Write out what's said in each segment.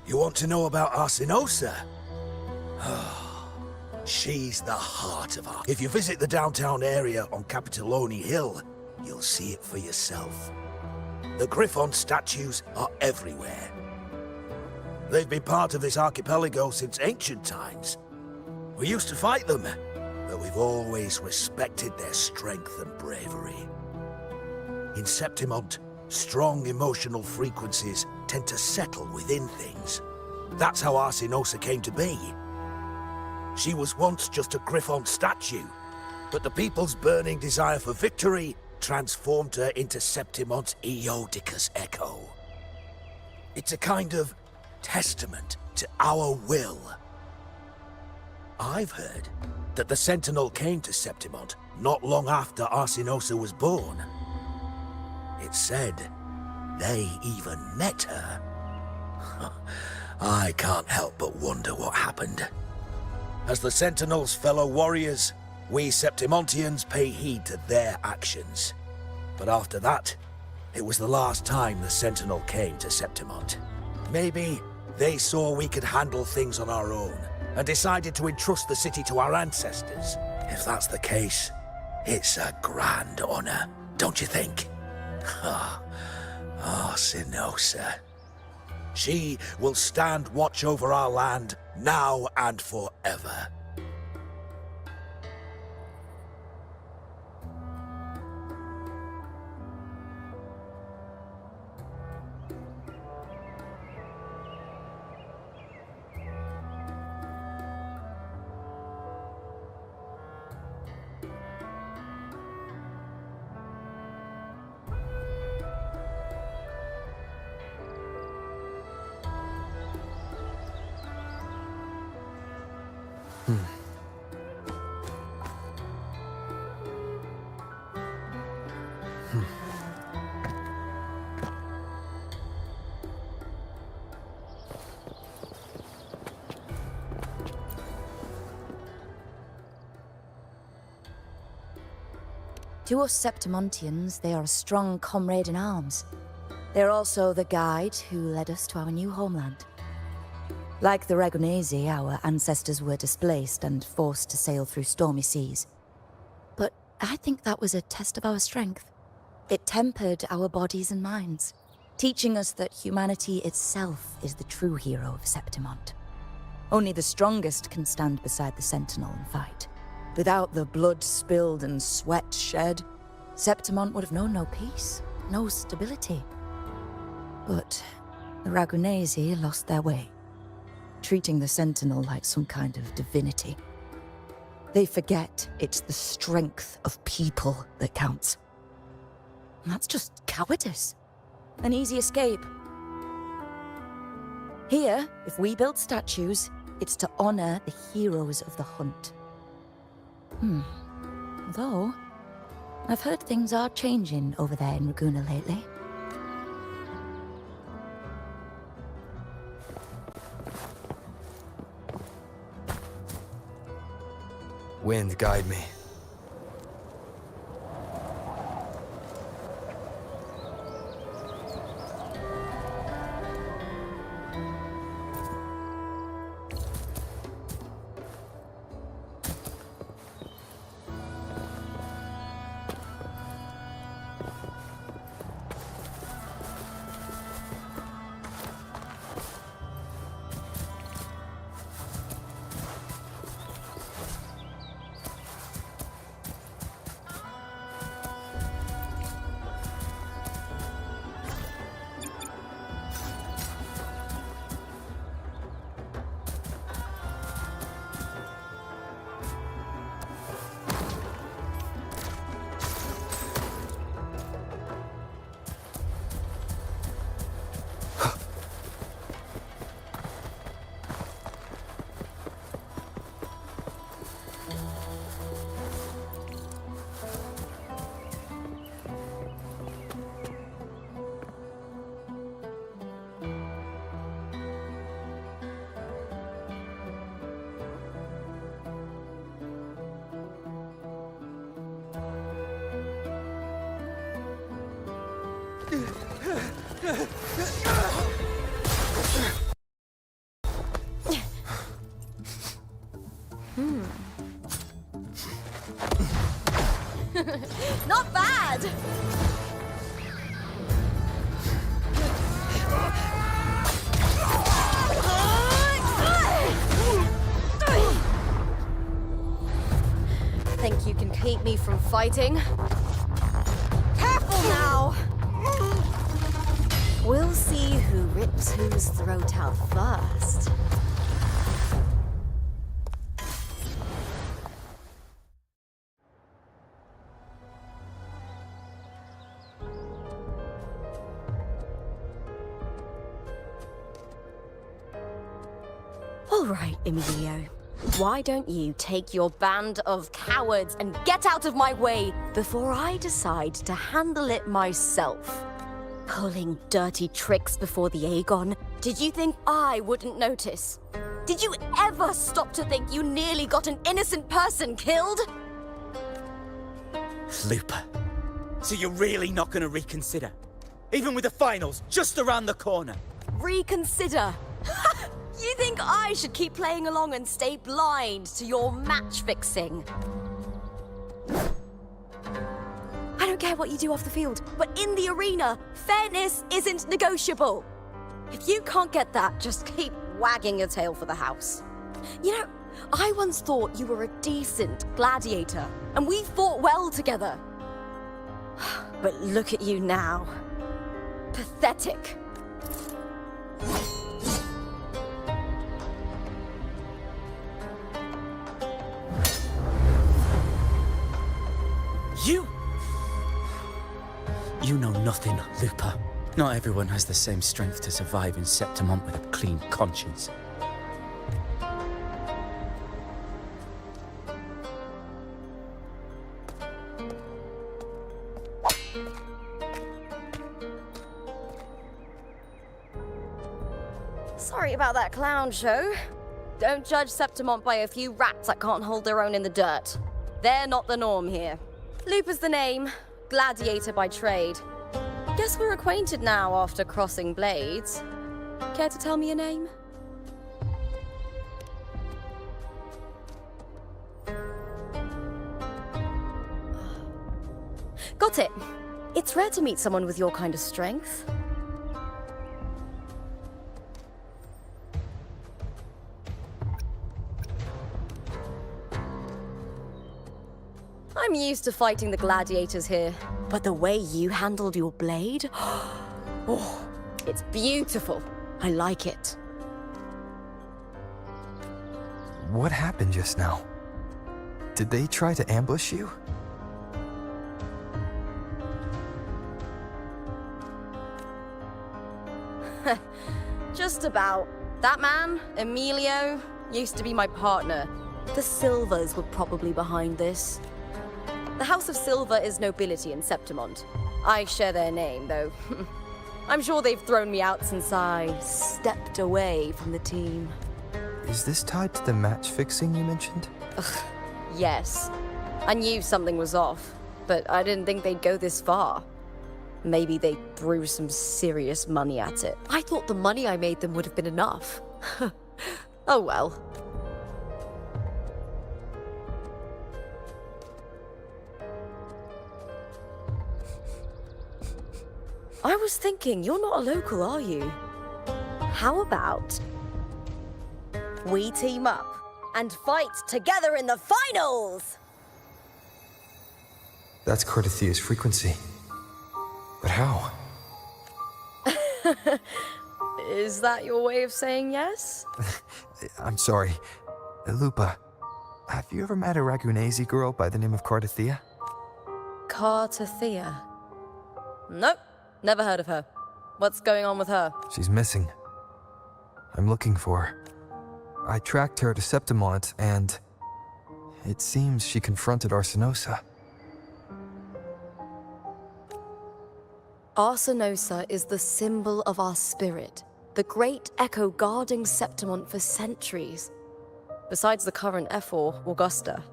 You want to know about Arsinosa? She's the heart of Ar. If you visit the downtown area on Capitolone Hill, you'll see it for yourself. The Griffon statues are everywhere. They've been part of this archipelago since ancient times. We used to fight them, but we've always respected their strength and bravery. In Septimont, strong emotional frequencies tend to settle within things. That's how Arsinosa came to be. She was once just a Griffon statue, but the people's burning desire for victory transformed her into Septimont's Eodica's echo. It's a kind of testament to our will. I've heard that the Sentinel came to Septimont not long after Arsinosa was born. It's said they even met her. I can't help but wonder what happened. As the Sentinel's fellow warriors, we Septimontians pay heed to their actions. But after that, it was the last time the Sentinel came to Septimont. Maybe they saw we could handle things on our own, and decided to entrust the city to our ancestors. If that's the case, it's a grand honor, don't you think? Arsinosa. She will stand watch over our land now and forever. To us Septimontians, they are a strong comrade in arms. They're also the guide who led us to our new homeland. Like the Ragonesi, our ancestors were displaced and forced to sail through stormy seas. But I think that was a test of our strength. It tempered our bodies and minds, teaching us that humanity itself is the true hero of Septimont. Only the strongest can stand beside the Sentinel and fight. Without the blood spilled and sweat shed, Septimont would have known no peace, no stability. But the Ragonesi lost their way, treating the Sentinel like some kind of divinity. They forget it's the strength of people that counts. And that's just cowardice. An easy escape. Here, if we build statues, it's to honor the heroes of the hunt. Although, I've heard things are changing over there in Raguna lately. Wind, guide me. Not bad! Think you can keep me from fighting? Careful now! We'll see who rips whose throat out first. All right, Emilio. Why don't you take your band of cowards and get out of my way before I decide to handle it myself? Pulling dirty tricks before the Aegon? Did you think I wouldn't notice? Did you ever stop to think you nearly got an innocent person killed? Lupa, so you're really not gonna reconsider? Even with the finals just around the corner? Reconsider? You think I should keep playing along and stay blind to your match-fixing? I don't care what you do off the field, but in the arena, fairness isn't negotiable. If you can't get that, just keep wagging your tail for the house. You know, I once thought you were a decent gladiator, and we fought well together. But look at you now. Pathetic. You know nothing, Lupa. Not everyone has the same strength to survive in Septimont with a clean conscience. Sorry about that clown show. Don't judge Septimont by a few rats that can't hold their own in the dirt. They're not the norm here. Lupa's the name, gladiator by trade. Guess we're acquainted now after crossing blades. Care to tell me your name? Got it. It's rare to meet someone with your kind of strength. I'm used to fighting the gladiators here, but the way you handled your blade, oh, it's beautiful. I like it. What happened just now? Did they try to ambush you? Just about. That man, Emilio, used to be my partner. The Silvers were probably behind this. The House of Silver is nobility in Septimont. I share their name, though. I'm sure they've thrown me out since I stepped away from the team. Is this tied to the match fixing you mentioned? Yes. I knew something was off, but I didn't think they'd go this far. Maybe they threw some serious money at it. I thought the money I made them would have been enough. Oh well. I was thinking, you're not a local, are you? How about we team up and fight together in the finals? That's Cardathia's frequency. But how? Is that your way of saying yes? I'm sorry. Lupa, have you ever met a Ragunese girl by the name of Cardathia? Cardathia? Nope, never heard of her. What's going on with her? She's missing. I'm looking for her. I tracked her to Septimont, and it seems she confronted Arsinosa. Arsinosa is the symbol of our spirit, the great echo guarding Septimont for centuries. Besides the current Ephor, Augusta,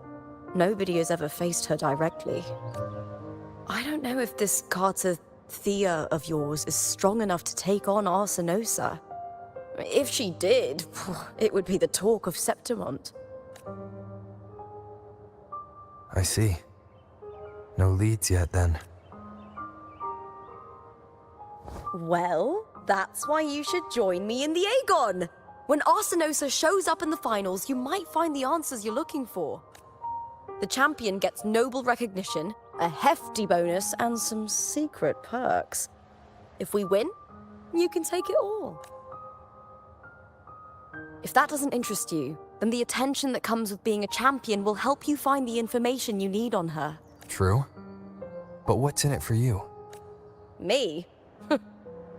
nobody has ever faced her directly. I don't know if this Cardathia of yours is strong enough to take on Arsinosa. If she did, it would be the talk of Septimont. I see. No leads yet, then. Well, that's why you should join me in the Aegon. When Arsinosa shows up in the finals, you might find the answers you're looking for. The champion gets noble recognition, a hefty bonus, and some secret perks. If we win, you can take it all. If that doesn't interest you, then the attention that comes with being a champion will help you find the information you need on her. True. But what's in it for you? Me?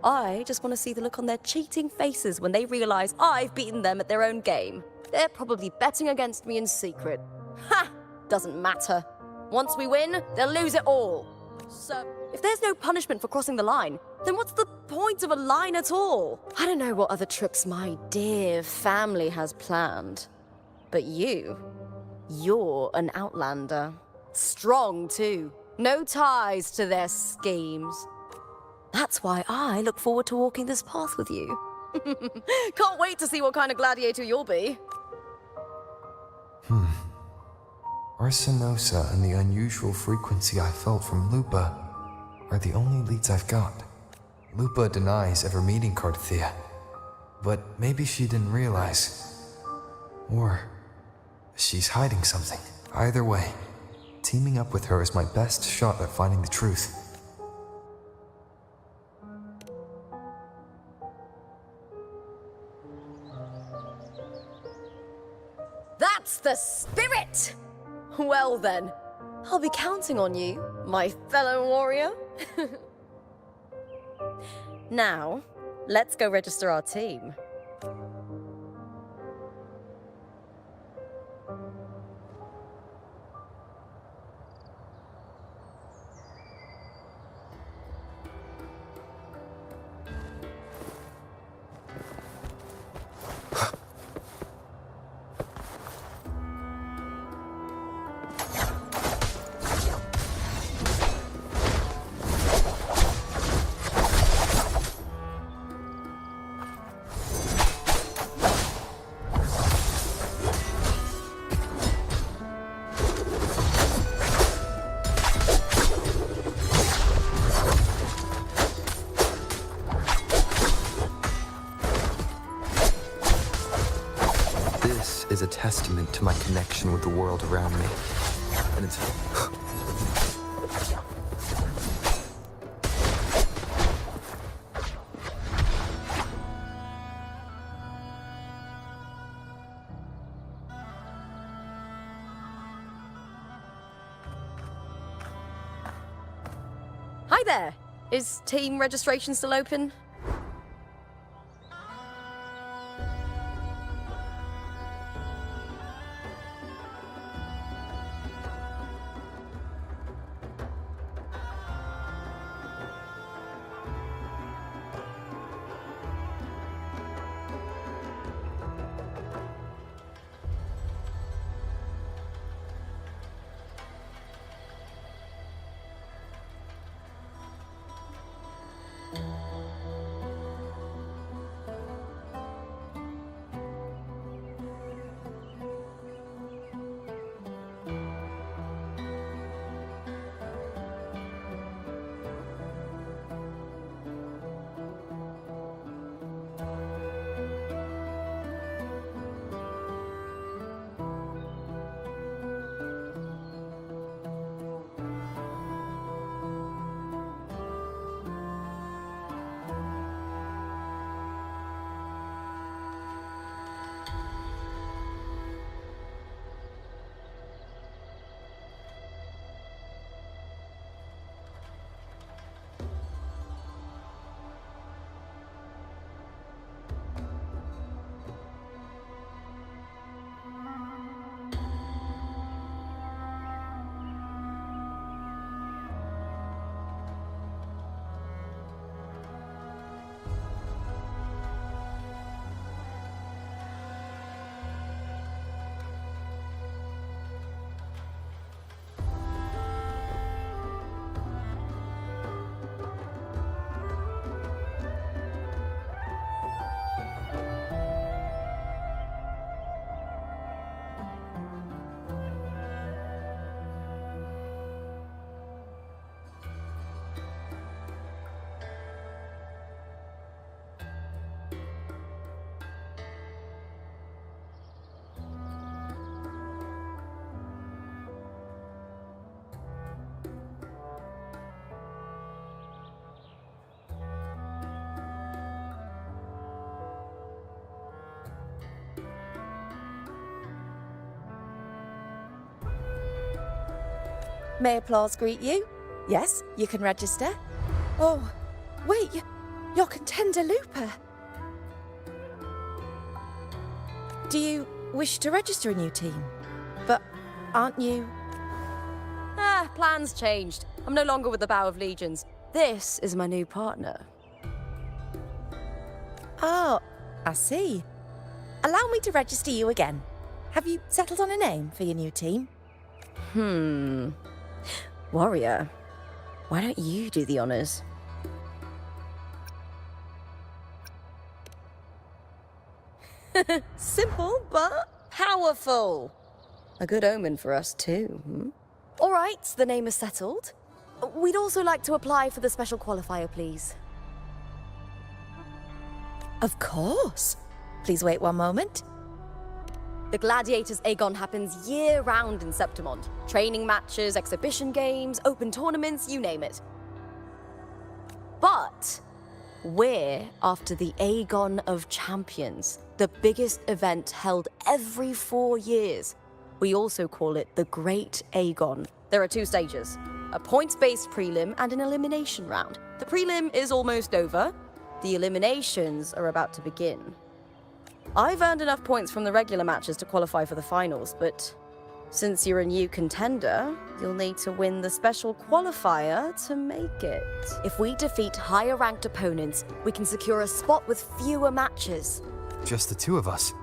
I just want to see the look on their cheating faces when they realize I've beaten them at their own game. They're probably betting against me in secret. Ha! Doesn't matter. Once we win, they'll lose it all. So, if there's no punishment for crossing the line, then what's the point of a line at all? I don't know what other tricks my dear family has planned. But you're an outlander. Strong, too. No ties to their schemes. That's why I look forward to walking this path with you. Can't wait to see what kind of gladiator you'll be. Arsinosa and the unusual frequency I felt from Lupa are the only leads I've got. Lupa denies ever meeting Cardathia, but maybe she didn't realize. Or she's hiding something. Either way, teaming up with her is my best shot at finding the truth. That's the spirit! Well then, I'll be counting on you, my fellow warrior. Now, let's go register our team. This is a testament to my connection with the world around me. And it's... Hi there! Is team registration still open? May applause greet you? Yes, you can register. Oh, wait, you're Contender Looper. Do you wish to register a new team? But aren't you... Plans changed. I'm no longer with the Bow of Legions. This is my new partner. Oh, I see. Allow me to register you again. Have you settled on a name for your new team? Warrior, why don't you do the honors? Simple, but Powerful! A good omen for us too, All right, the name is settled. We'd also like to apply for the special qualifier, please. of course. Please wait one moment. The Gladiators Aegon happens year-round in Septimont. Training matches, exhibition games, open tournaments, you name it. But we're after the Aegon of Champions, the biggest event held every 4 years. We also call it the Great Aegon. There are 2 stages, a points-based prelim and an elimination round. The prelim is almost over. The eliminations are about to begin. I've earned enough points from the regular matches to qualify for the finals, but since you're a new contender, you'll need to win the special qualifier to make it. If we defeat higher-ranked opponents, we can secure a spot with fewer matches. Just the 2 of us.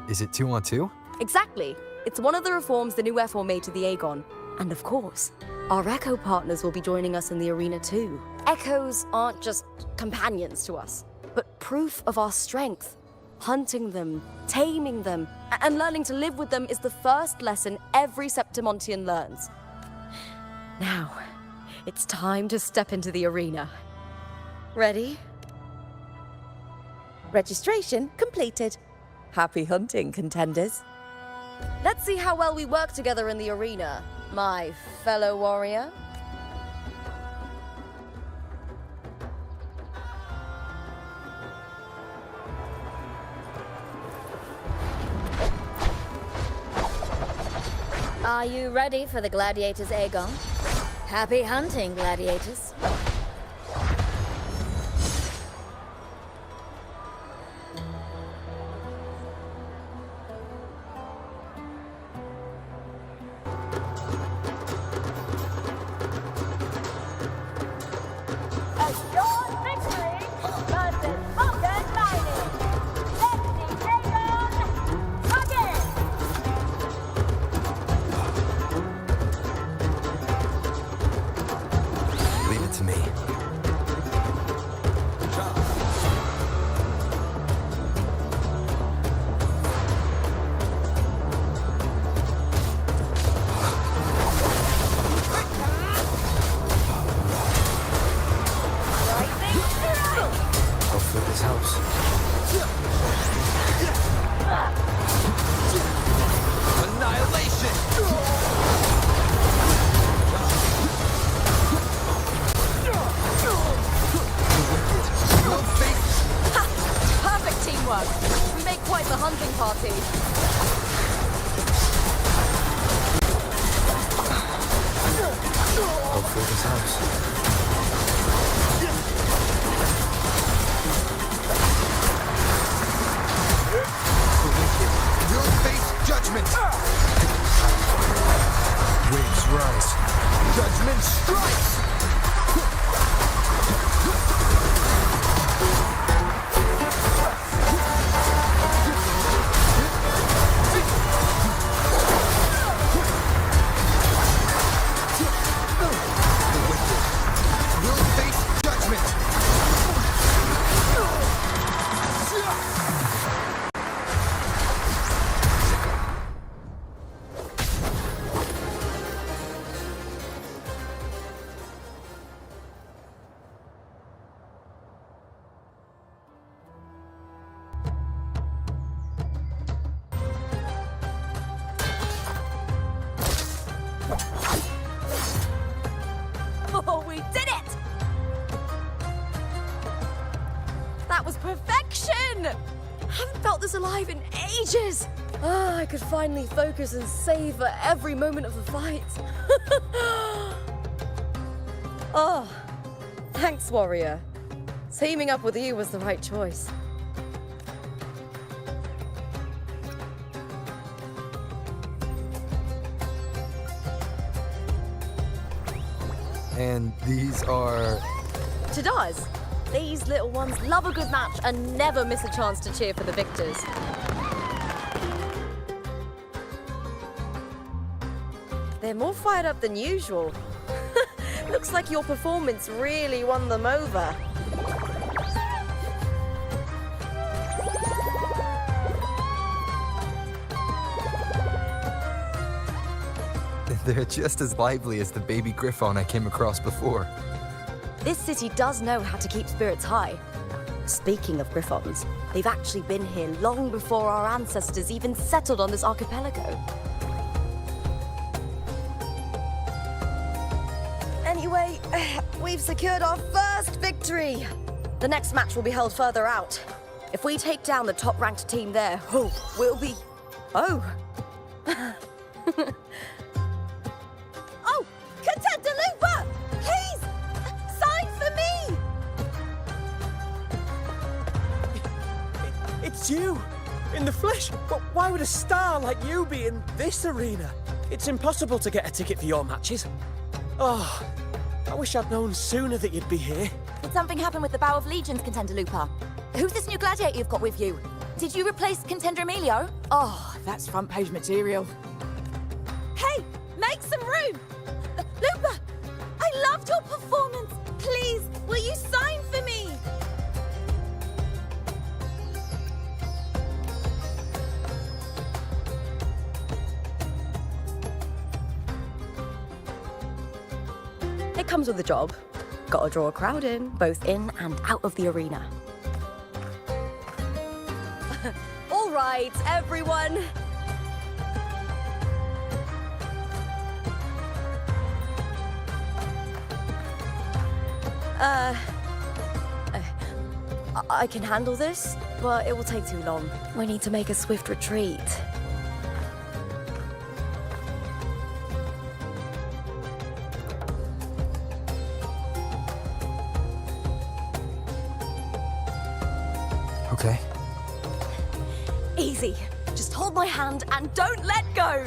Is it 2-on-2? Exactly. It's one of the reforms the new F4 made to the Aegon. And of course, our Echo partners will be joining us in the arena too. Echoes aren't just companions to us, but proof of our strength. Hunting them, taming them, and learning to live with them is the first lesson every Septimontian learns. Now, it's time to step into the arena. Ready? Registration completed. Happy hunting, contenders. Let's see how well we work together in the arena, my fellow warrior. Are you ready for the Gladiators Aegon? Happy hunting, Gladiators. Leave it to me. Hopefully this helps. Perfect teamwork. We make quite the hunting party. Hopefully this helps. You'll face judgment! Waves rise. Judgment strikes! You'll face judgment! Oh, we did it! That was perfection! Haven't felt this alive in ages! I could finally focus and savor every moment of the fight. Oh, thanks, warrior. Teaming up with you was the right choice. And these are... Chadars, these little ones love a good match and never miss a chance to cheer for the victors. They're more fired up than usual. Looks like your performance really won them over. They're just as lively as the baby griffon I came across before. This city does know how to keep spirits high. Speaking of griffons, they've actually been here long before our ancestors even settled on this archipelago. Anyway, we've secured our first victory. The next match will be held further out. If we take down the top-ranked team there, we'll be... Oh. Oh, Contender Lupa! Please! Sign for me! It's you! In the flesh! But why would a star like you be in this arena? It's impossible to get a ticket for your matches. Oh, I wish I'd known sooner that you'd be here. Did something happen with the Bow of Legions, Contender Lupa? Who's this new gladiator you've got with you? Did you replace Contender Emilio? Oh, that's front page material. Hey, make some room! Lupa, I loved your performance. Please, will you sign for me? It comes with the job. Gotta draw a crowd in, both in and out of the arena. All right, everyone. I can handle this, but it will take too long. We need to make a swift retreat. Okay. Easy. Just hold my hand and don't let go.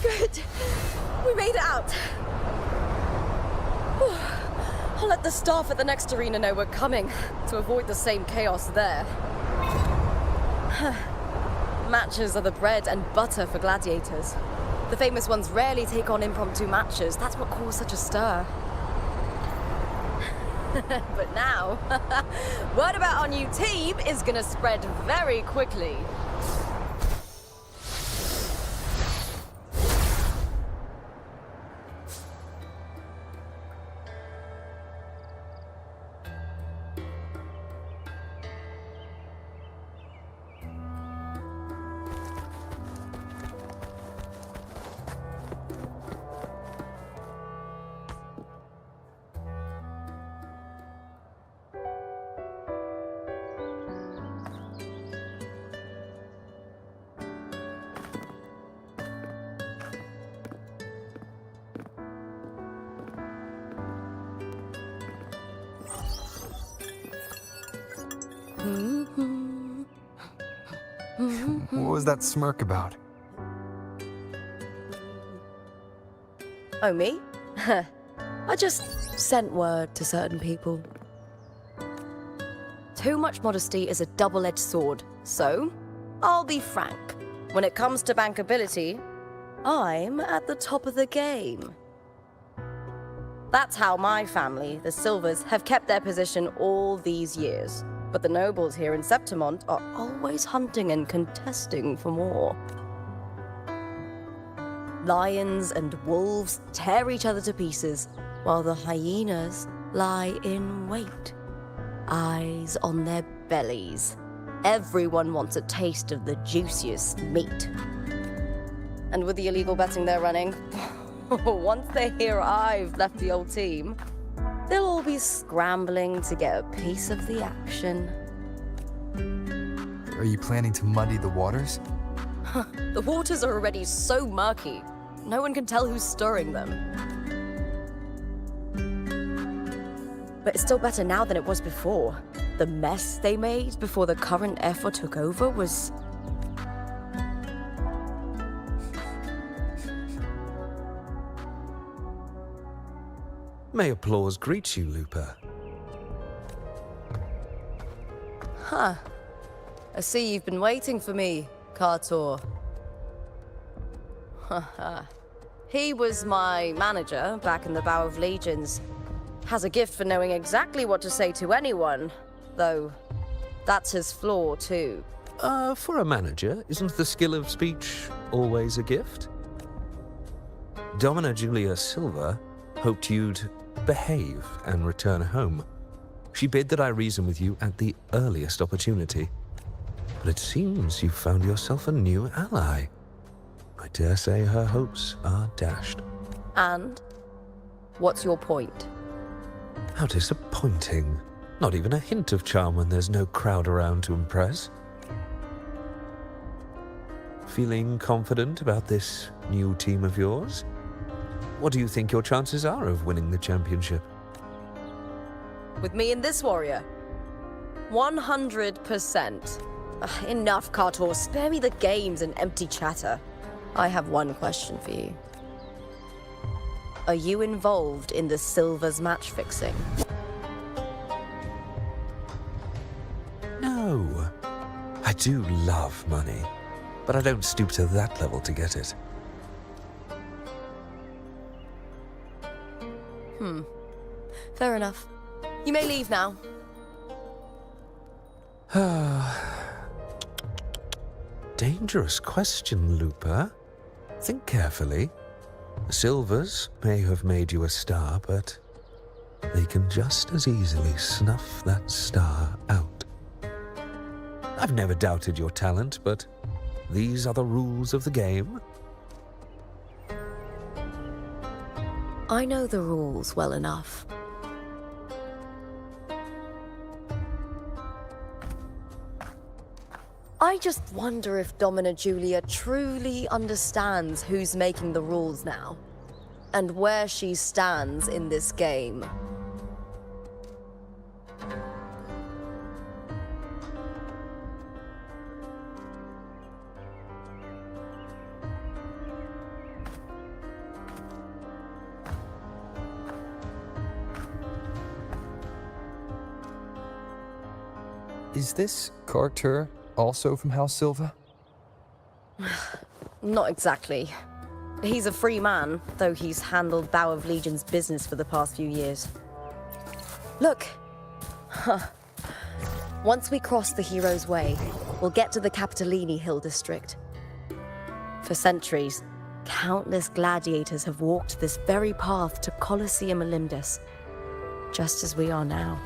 Good. We made it out. Whew. I'll let the staff at the next arena know we're coming to avoid the same chaos there. Matches are the bread and butter for gladiators. The famous ones rarely take on impromptu matches. That's what caused such a stir. But now, word about our new team is gonna spread very quickly. What was that smirk about? Oh, me? I just sent word to certain people. Too much modesty is a double-edged sword, so I'll be frank. When it comes to bankability, I'm at the top of the game. That's how my family, the Silvers, have kept their position all these years. But the nobles here in Septimont are always hunting and contesting for more. Lions and wolves tear each other to pieces, while the hyenas lie in wait, eyes on their bellies. Everyone wants a taste of the juiciest meat. And with the illegal betting they're running, once they hear I've left the old team, they'll all be scrambling to get a piece of the action. Are you planning to muddy the waters? The waters are already so murky, no one can tell who's stirring them. But it's still better now than it was before. The mess they made before the current effort took over was... May applause greet you, Lupa. Huh. I see you've been waiting for me, Kartor. He was my manager back in the Bow of Legions. Has a gift for knowing exactly what to say to anyone, though that's his flaw too. For a manager, isn't the skill of speech always a gift? Domina Julia Silva hoped you'd behave and return home. She bid that I reason with you at the earliest opportunity. But it seems you've found yourself a new ally. I dare say her hopes are dashed. And? What's your point? How disappointing. Not even a hint of charm when there's no crowd around to impress. Feeling confident about this new team of yours? What do you think your chances are of winning the championship? With me and this warrior? 100%. Enough, Kartor. Spare me the games and empty chatter. I have one question for you. Are you involved in the Silvers match fixing? No. I do love money, but I don't stoop to that level to get it. Fair enough. You may leave now. Dangerous question, Lupa. Think carefully. The Silvers may have made you a star, but they can just as easily snuff that star out. I've never doubted your talent, but these are the rules of the game. I know the rules well enough. I just wonder if Domina Julia truly understands who's making the rules now, and where she stands in this game. Is this Kartur also from House Silva? Not exactly. He's a free man, though he's handled Bow of Legion's business for the past few years. Look! Once we cross the Hero's Way, we'll get to the Capitolini Hill district. For centuries, countless gladiators have walked this very path to Colosseum Olympus, just as we are now.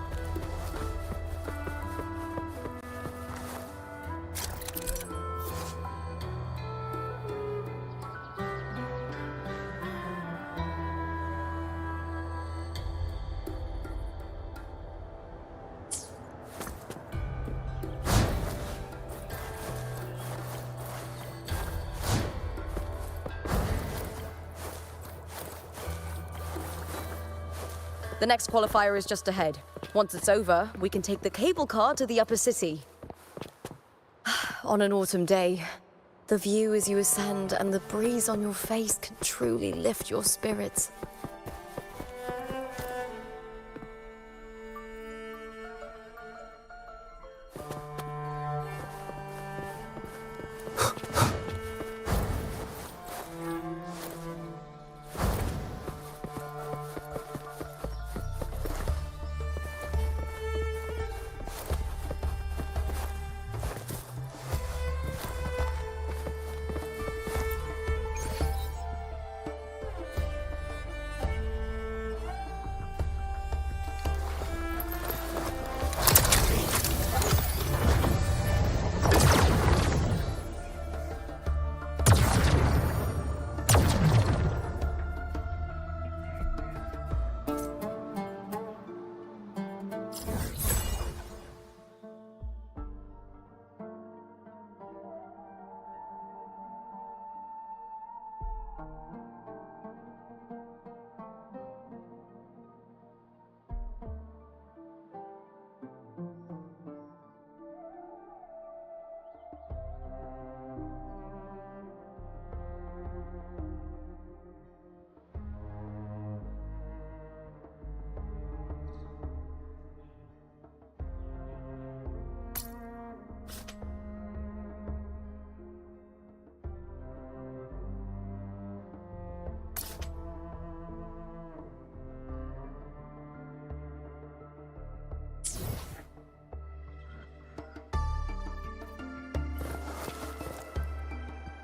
The next qualifier is just ahead. Once it's over, we can take the cable car to the upper city. On an autumn day, the view as you ascend and the breeze on your face can truly lift your spirits.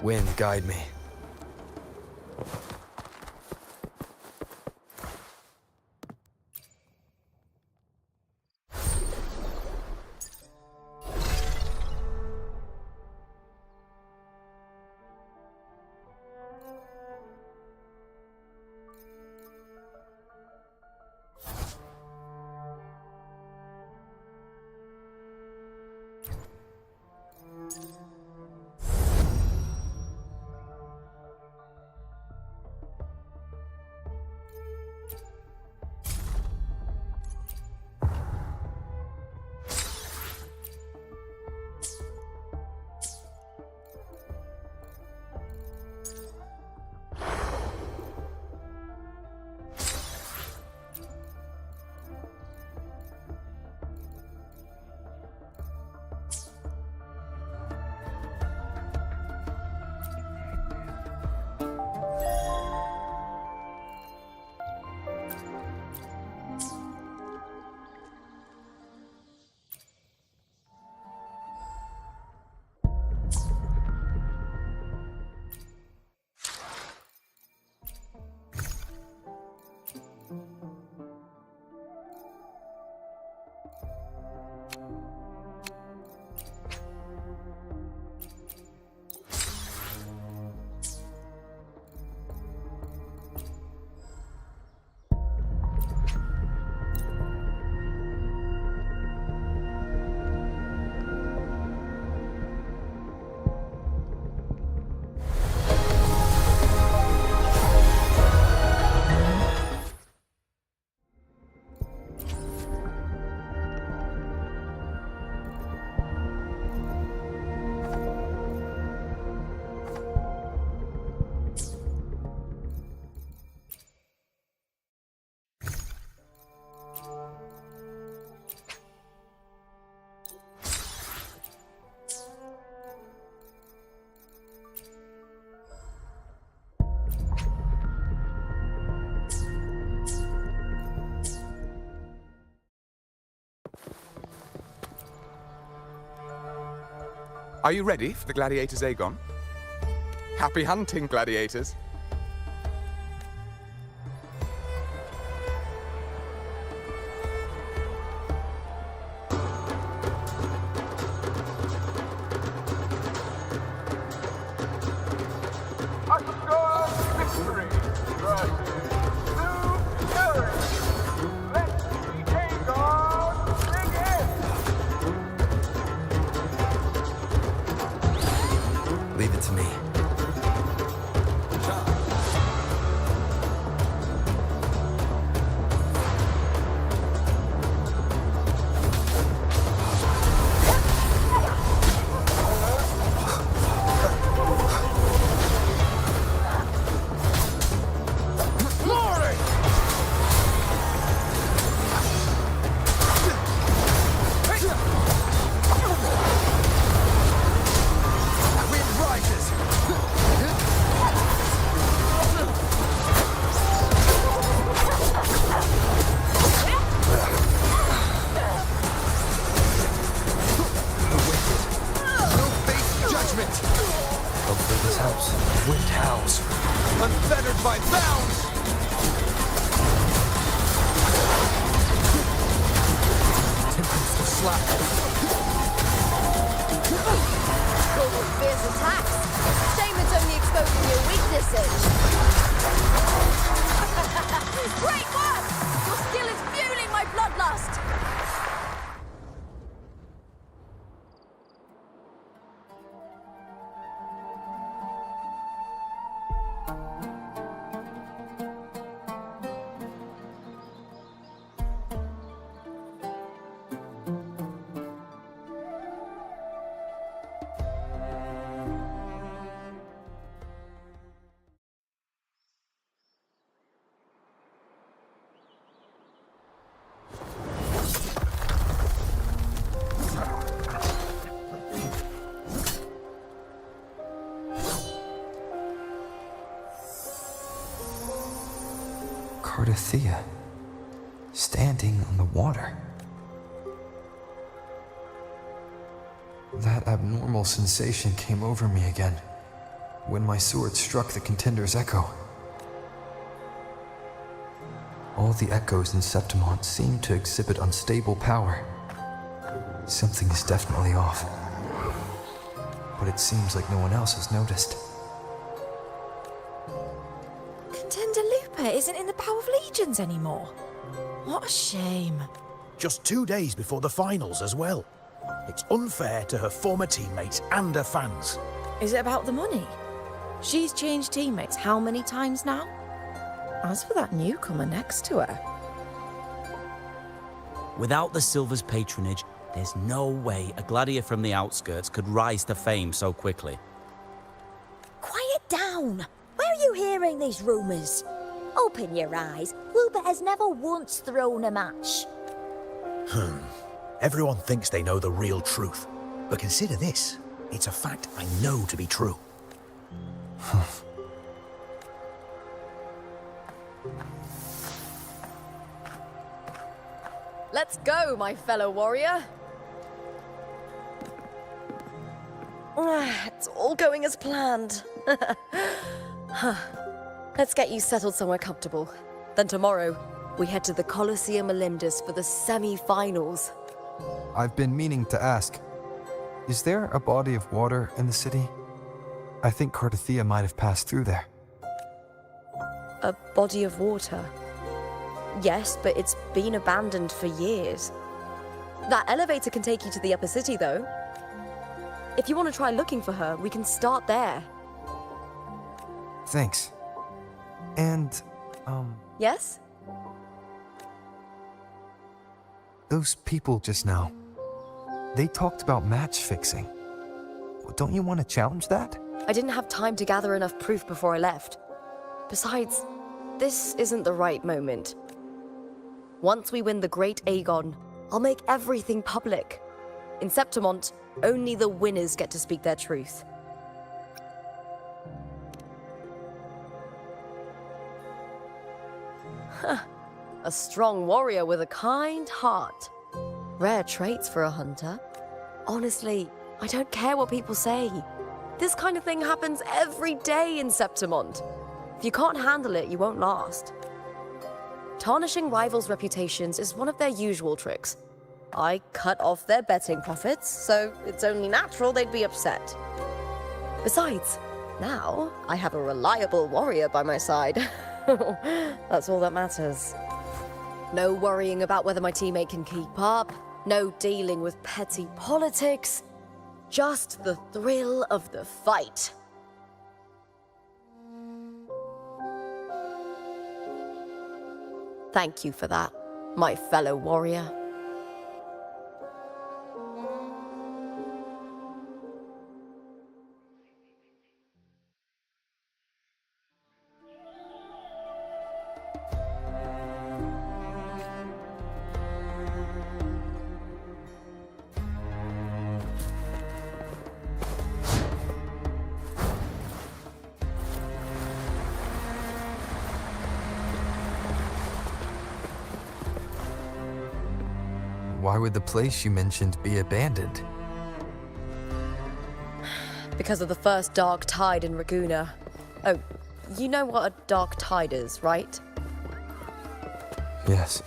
Wind, guide me. Are you ready for the gladiators, Aegon? Happy hunting, gladiators. Victory! Let's see Aegon begin! Leave it to me. Hopefully this helps. Wind howls. Unfettered by bounds! Tempers to slap. Go with fierce attacks. Shame it's only exposing your weaknesses. Great work! Your skill is fueling my bloodlust. Cardothea, standing on the water. That abnormal sensation came over me again. when my sword struck the contender's echo. All the echoes in Septimont seem to exhibit unstable power. Something is definitely off. But it seems like no one else has noticed. Contender Lupa isn't in the Power of Legions anymore. What a shame. Just 2 days before the finals as well. It's unfair to her former teammates and her fans. Is it about the money? She's changed teammates how many times now? As for that newcomer next to her... Without the Silver's patronage, there's no way a gladiator from the outskirts could rise to fame so quickly. Quiet down! Where are you hearing these rumours? Open your eyes. Lupa has never once thrown a match. Everyone thinks they know the real truth. But consider this. It's a fact I know to be true. Let's go, my fellow warrior. It's all going as planned. Let's get you settled somewhere comfortable. Then tomorrow, we head to the Colosseum Olympus for the semi-finals. I've been meaning to ask, is there a body of water in the city? I think Cardothea might have passed through there. A body of water? Yes, but it's been abandoned for years. That elevator can take you to the upper city, though. If you want to try looking for her, we can start there. Thanks. And, Yes? those people just now, they talked about match fixing. Don't you want to challenge that? I didn't have time to gather enough proof before I left. Besides, this isn't the right moment. Once we win the Great Aegon, I'll make everything public. In Septimont, only the winners get to speak their truth. A strong warrior with a kind heart. Rare traits for a hunter. Honestly, I don't care what people say. This kind of thing happens every day in Septimont. If you can't handle it, you won't last. Tarnishing rivals' reputations is one of their usual tricks. I cut off their betting profits, so it's only natural they'd be upset. Besides, now I have a reliable warrior by my side. That's all that matters. No worrying about whether my teammate can keep up, no dealing with petty politics, just the thrill of the fight. Thank you for that, my fellow warrior. Why would the place you mentioned be abandoned? Because of the first dark tide in Raguna. Oh, you know what a dark tide is, right? Yes.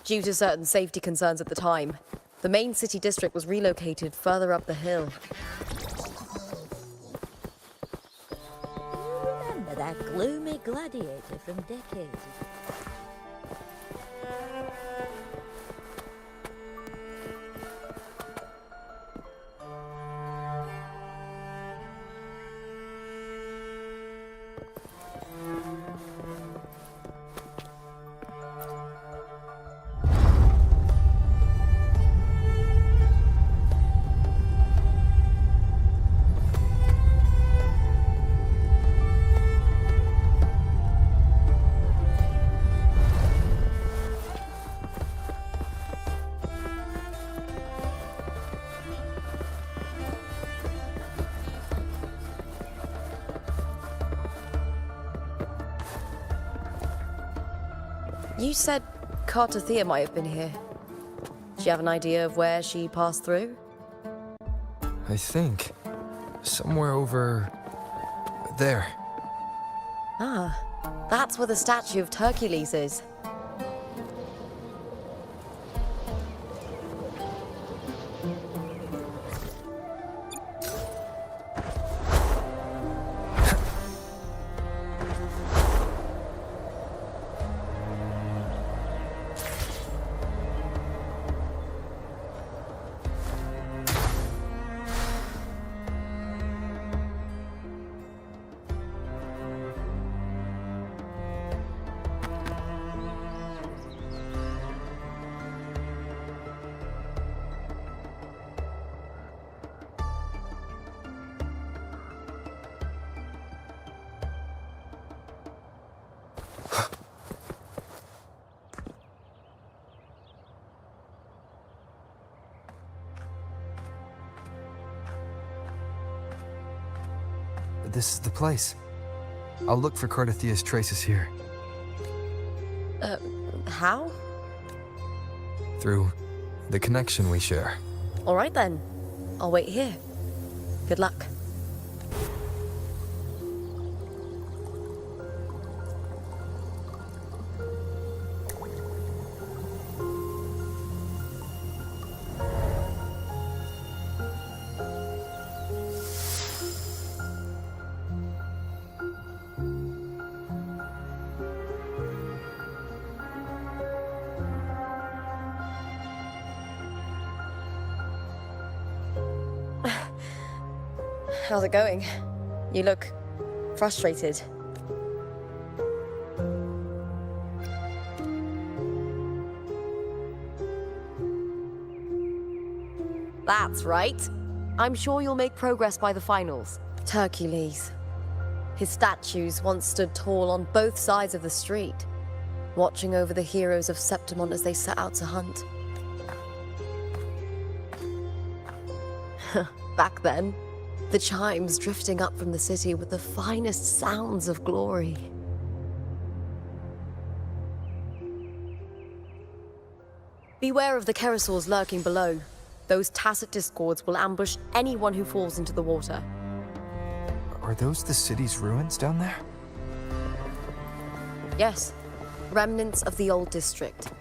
Due to certain safety concerns at the time, the main city district was relocated further up the hill. Remember that gloomy gladiator from decades ago? You said Cardothea might have been here. Do you have an idea of where she passed through? I think somewhere over there. Ah, that's where the statue of Hercules is. This is the place. I'll look for Cardathea's traces here. How? Through the connection we share. All right then. I'll wait here. Good luck. How's it going? You look frustrated. That's right. I'm sure you'll make progress by the finals. Hercules. His statues once stood tall on both sides of the street, watching over the heroes of Septimon as they set out to hunt. Back then, the chimes drifting up from the city with the finest sounds of glory. Beware of the Kerosaurs lurking below. Those tacit discords will ambush anyone who falls into the water. Are those the city's ruins down there? Yes, remnants of the old district.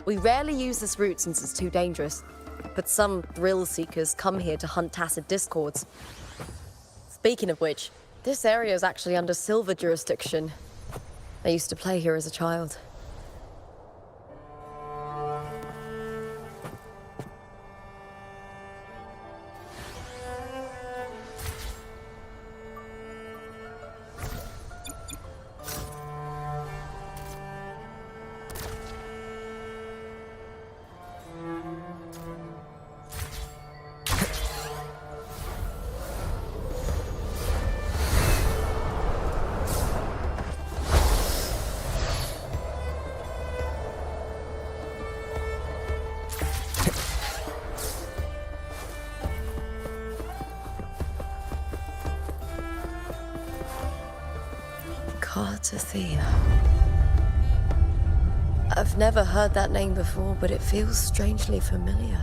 We rarely use this route since it's too dangerous, but some thrill-seekers come here to hunt tacit discords. Speaking of which, this area is actually under Silver jurisdiction. I used to play here as a child. Cardathea. I've never heard that name before, but it feels strangely familiar.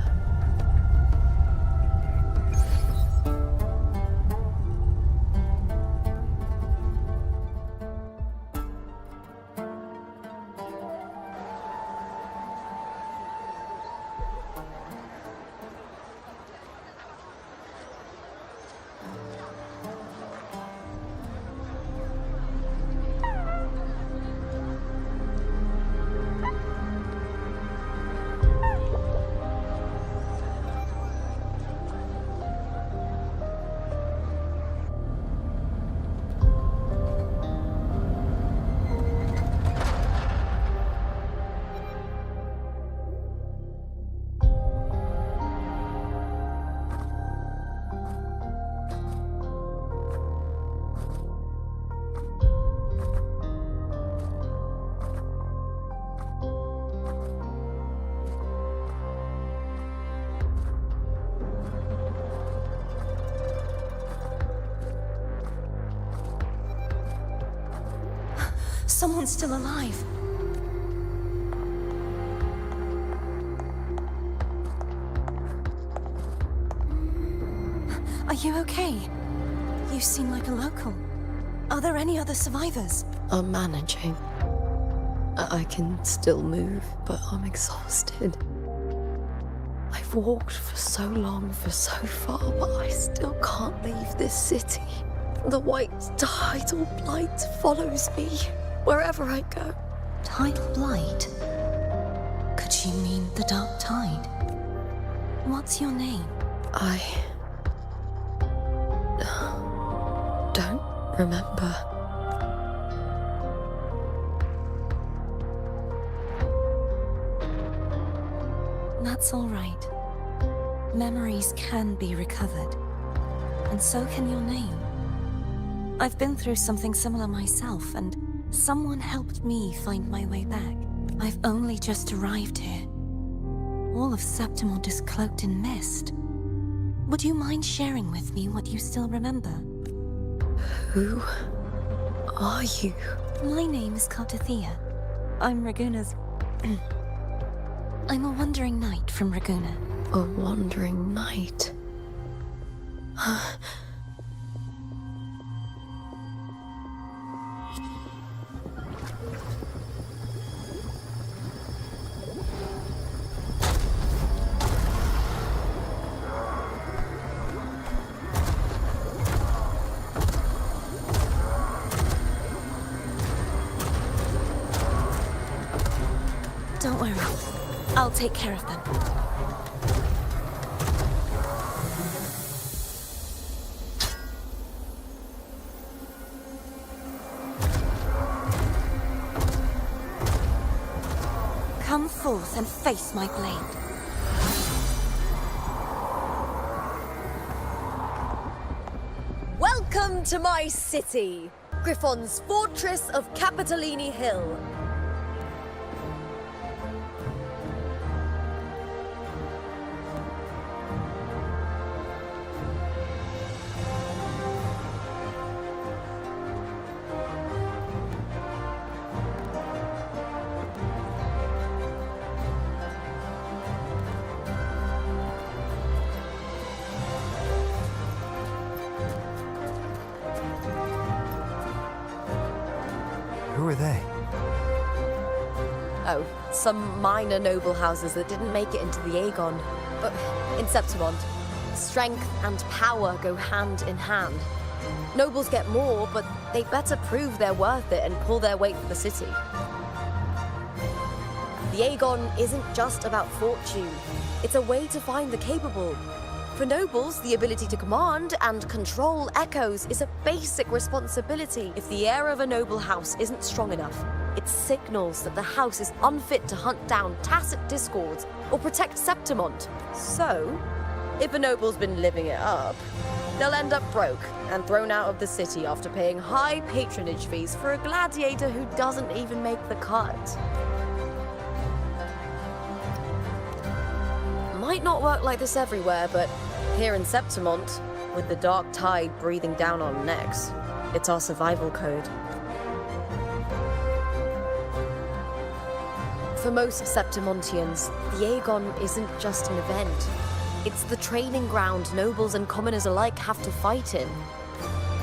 Someone's still alive. Are you okay? You seem like a local. Are there any other survivors? I'm managing. I can still move, but I'm exhausted. I've walked for so long, for so far, but I still can't leave this city. The white tidal blight follows me wherever I go. Tidal blight? Could she mean the dark tide? What's your name? I don't remember. That's all right. Memories can be recovered. And so can your name. I've been through something similar myself, and someone helped me find my way back. I've only just arrived here. All of Septimont is cloaked in mist. Would you mind sharing with me what you still remember? Who are you? My name is Cartathea. I'm Raguna's... I'm a wandering knight from Raguna. A wandering knight. Don't worry. I'll take care of them. Come forth and face my blade. Welcome to my city, Griffon's fortress of Capitolini Hill. Who are they? Oh, some minor noble houses that didn't make it into the Aegon. But in Septimont, strength and power go hand in hand. Nobles get more, but they better prove they're worth it and pull their weight for the city. The Aegon isn't just about fortune. It's a way to find the capable. For nobles, the ability to command and control echoes is a basic responsibility. If the heir of a noble house isn't strong enough, it signals that the house is unfit to hunt down tacit discords or protect Septimont. So, if a noble's been living it up, they'll end up broke and thrown out of the city after paying high patronage fees for a gladiator who doesn't even make the cut. Might not work like this everywhere, but here in Septimont, with the dark tide breathing down on necks, it's our survival code. For most Septimontians, the Aegon isn't just an event. It's the training ground nobles and commoners alike have to fight in.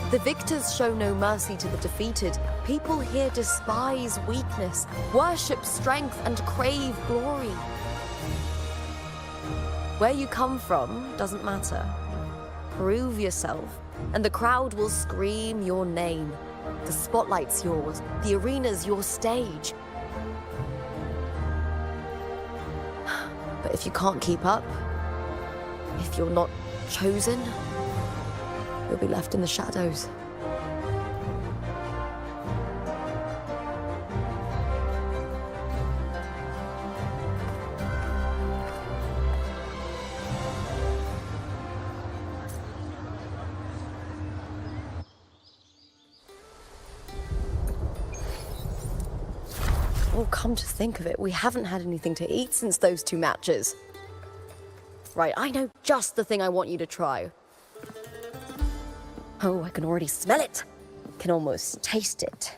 The victors show no mercy to the defeated. People here despise weakness, worship strength, and crave glory. Where you come from doesn't matter. Prove yourself, and the crowd will scream your name. The spotlight's yours, the arena's your stage. But if you can't keep up, if you're not chosen, you'll be left in the shadows. Oh, come to think of it, we haven't had anything to eat since those 2 matches. Right, I know just the thing I want you to try. Oh, I can already smell it. Can almost taste it.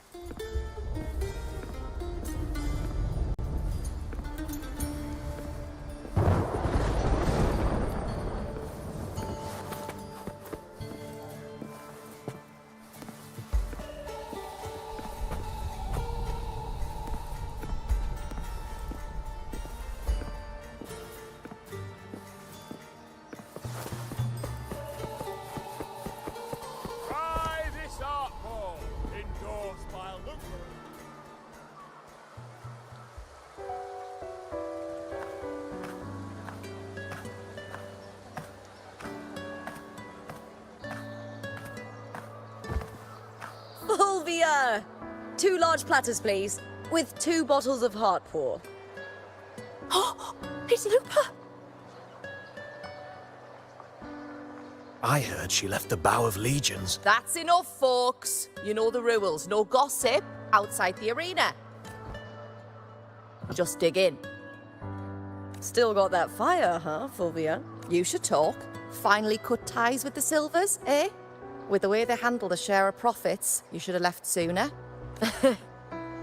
Fulvia! 2 large platters, please, with 2 bottles of heart pour. Oh, it's Lupa! I heard she left the Bow of Legions. That's enough, folks. You know the rules. No gossip outside the arena. Just dig in. Still got that fire, huh, Fulvia? You should talk. Finally cut ties with the Silvers, eh? With the way they handle the share of profits, you should have left sooner.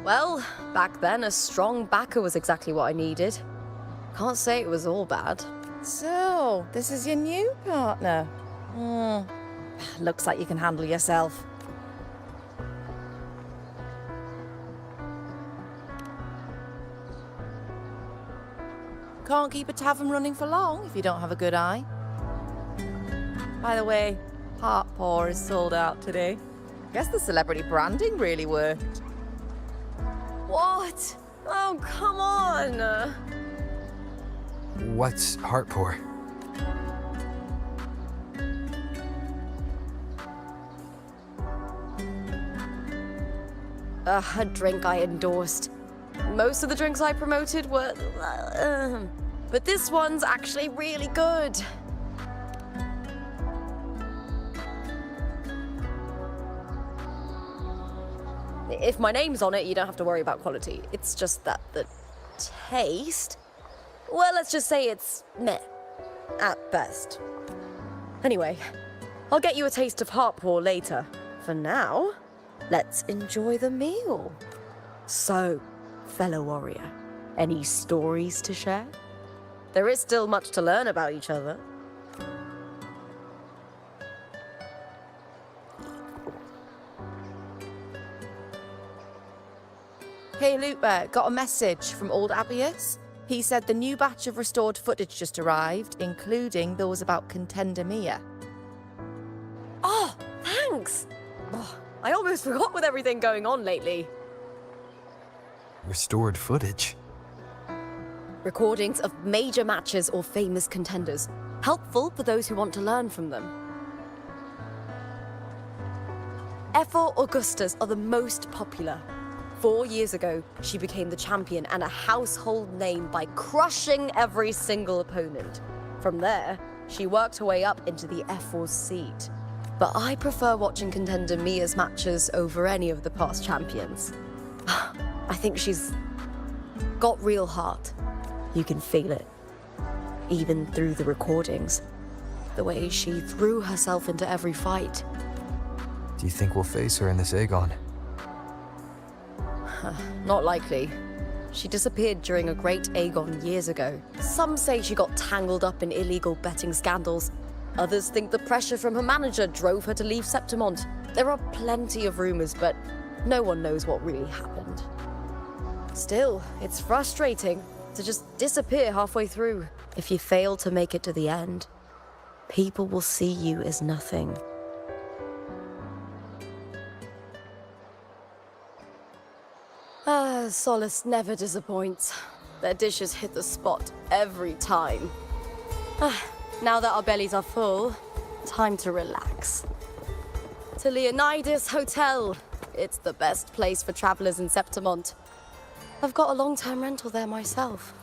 Well, back then, a strong backer was exactly what I needed. Can't say it was all bad. So, this is your new partner. Looks like you can handle yourself. Can't keep a tavern running for long if you don't have a good eye. By the way, heart pour is sold out today. Guess the celebrity branding really worked. What? Oh, come on! What's heart pour? A drink I endorsed. Most of the drinks I promoted were... but this one's actually really good. If my name's on it, you don't have to worry about quality. It's just that the taste... Well, let's just say it's meh, at best. Anyway, I'll get you a taste of heart pour later. For now, let's enjoy the meal. So, fellow warrior, any stories to share? There is still much to learn about each other. Hey Lupa, got a message from old Abius. He said the new batch of restored footage just arrived, including those about Contender Mia. Oh, thanks! Oh, I almost forgot with everything going on lately. Restored footage? Recordings of major matches or famous contenders. Helpful for those who want to learn from them. Ephor Augustas are the most popular. 4 years ago, she became the champion and a household name by crushing every single opponent. From there, she worked her way up into the Ephor's seat. But I prefer watching Contender Mia's matches over any of the past champions. I think she's got real heart. You can feel it, even through the recordings. The way she threw herself into every fight. Do you think we'll face her in this Aegon? Not likely. She disappeared during a great Aegon years ago. Some say she got tangled up in illegal betting scandals. Others think the pressure from her manager drove her to leave Septimont. There are plenty of rumors, but no one knows what really happened. Still, it's frustrating to just disappear halfway through. If you fail to make it to the end, people will see you as nothing. Solace never disappoints. Their dishes hit the spot every time. Now that our bellies are full, time to relax. To Leonidas Hotel. It's the best place for travelers in Septimont. I've got a long-term rental there myself.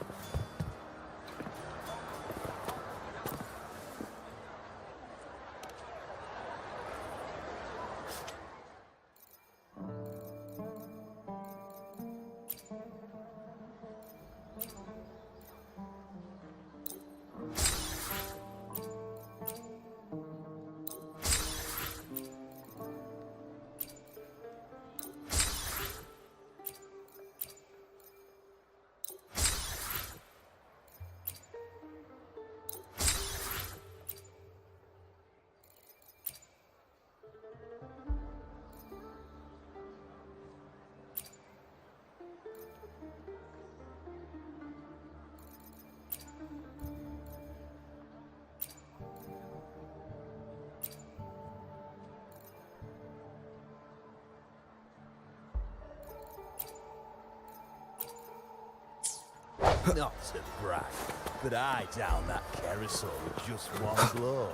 Not to brag, but I down that carousel with just one blow.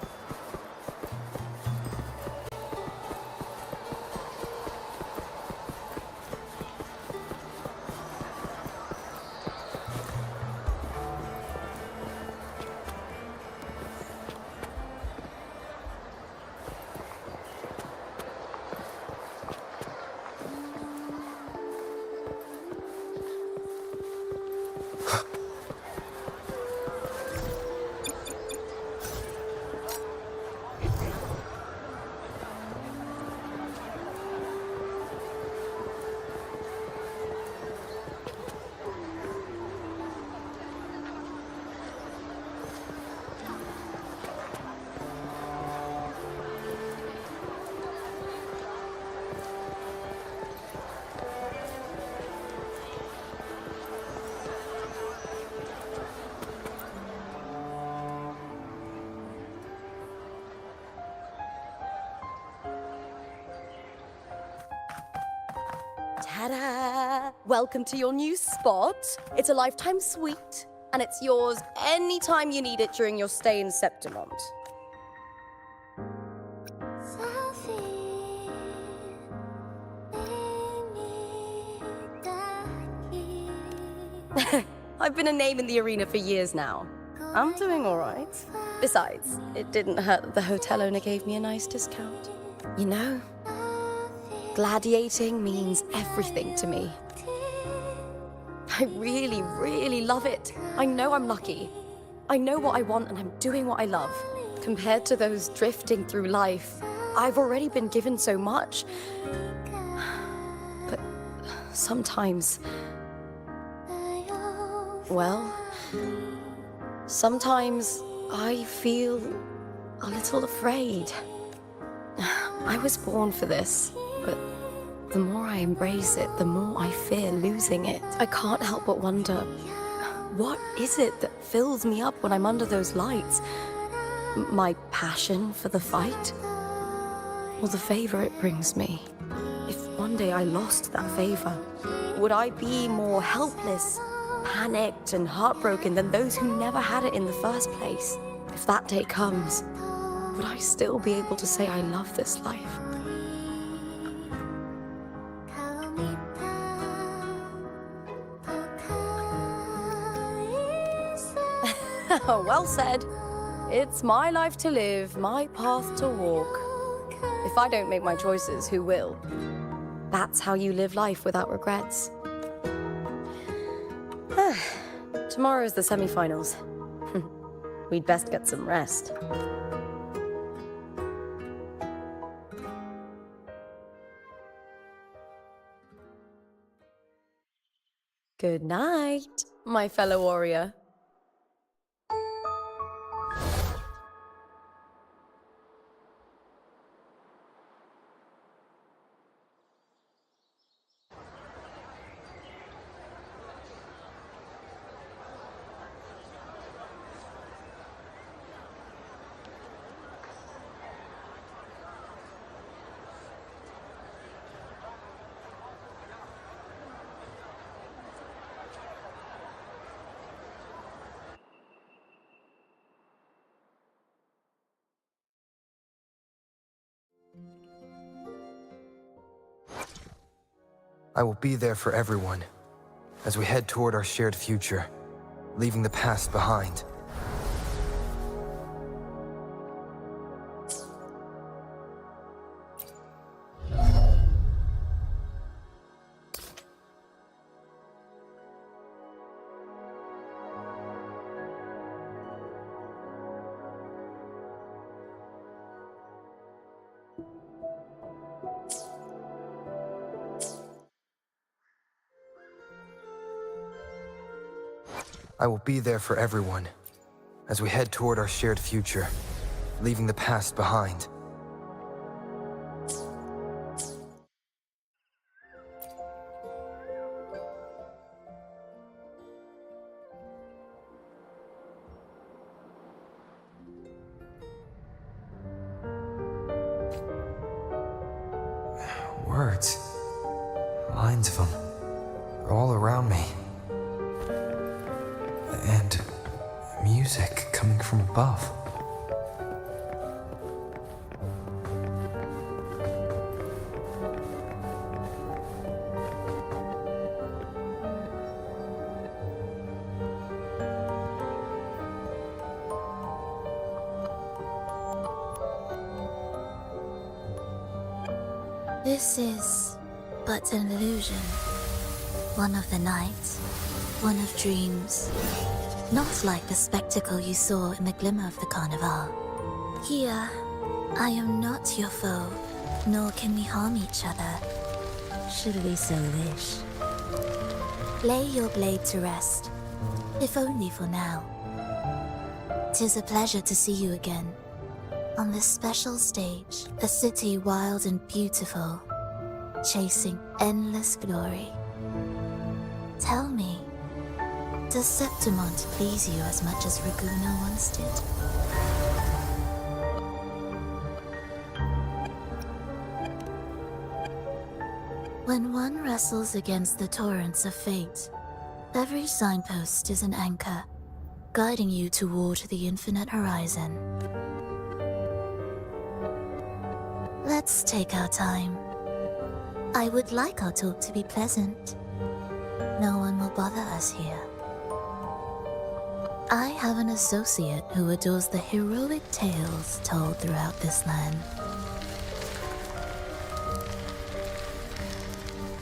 Ta-da! Welcome to your new spot. It's a lifetime suite, and it's yours anytime you need it during your stay in Septimont. I've been a name in the arena for years now. I'm doing all right. Besides, it didn't hurt that the hotel owner gave me a nice discount. You know, gladiating means everything to me. I really, really love it. I know I'm lucky. I know what I want and I'm doing what I love. Compared to those drifting through life, I've already been given so much. But sometimes... well, sometimes I feel a little afraid. I was born for this, but the more I embrace it, the more I fear losing it. I can't help but wonder, what is it that fills me up when I'm under those lights? My passion for the fight? Or the favor it brings me? If one day I lost that favor, would I be more helpless, panicked and heartbroken than those who never had it in the first place? If that day comes, would I still be able to say I love this life? Well said. It's my life to live, my path to walk. If I don't make my choices, who will? That's how you live life without regrets. Tomorrow is the semi-finals. We'd best get some rest. Good night, my fellow warrior. I will be there for everyone as we head toward our shared future, leaving the past behind. I will be there for everyone as we head toward our shared future, leaving the past behind. Words, lines of them, are all around me. And music coming from above. This is but an illusion. One of the nights, one of dreams. Not like the spectacle you saw in the glimmer of the Carnival. Here, I am not your foe, nor can we harm each other, should we so wish. Lay your blade to rest, if only for now. 'Tis a pleasure to see you again, on this special stage, a city wild and beautiful, chasing endless glory. Tell me, does Septimont please you as much as Raguna once did? When one wrestles against the torrents of fate, every signpost is an anchor, guiding you toward the infinite horizon. Let's take our time. I would like our talk to be pleasant. No one will bother us here. I have an associate who adores the heroic tales told throughout this land.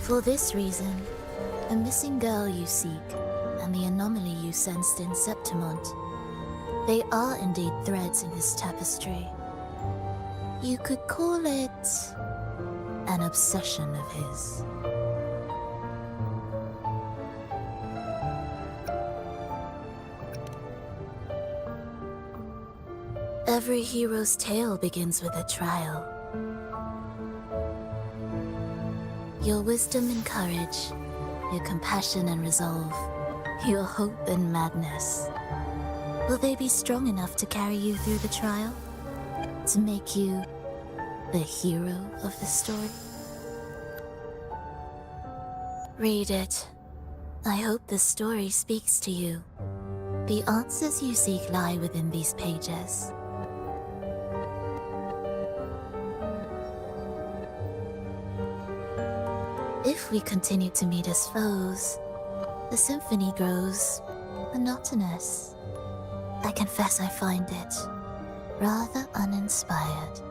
For this reason, the missing girl you seek and the anomaly you sensed in Septimont, they are indeed threads in this tapestry. You could call it an obsession of his. Every hero's tale begins with a trial. Your wisdom and courage, your compassion and resolve, your hope and madness. Will they be strong enough to carry you through the trial? To make you the hero of the story? Read it. I hope the story speaks to you. The answers you seek lie within these pages. If we continue to meet as foes, the symphony grows monotonous. I confess I find it rather uninspired.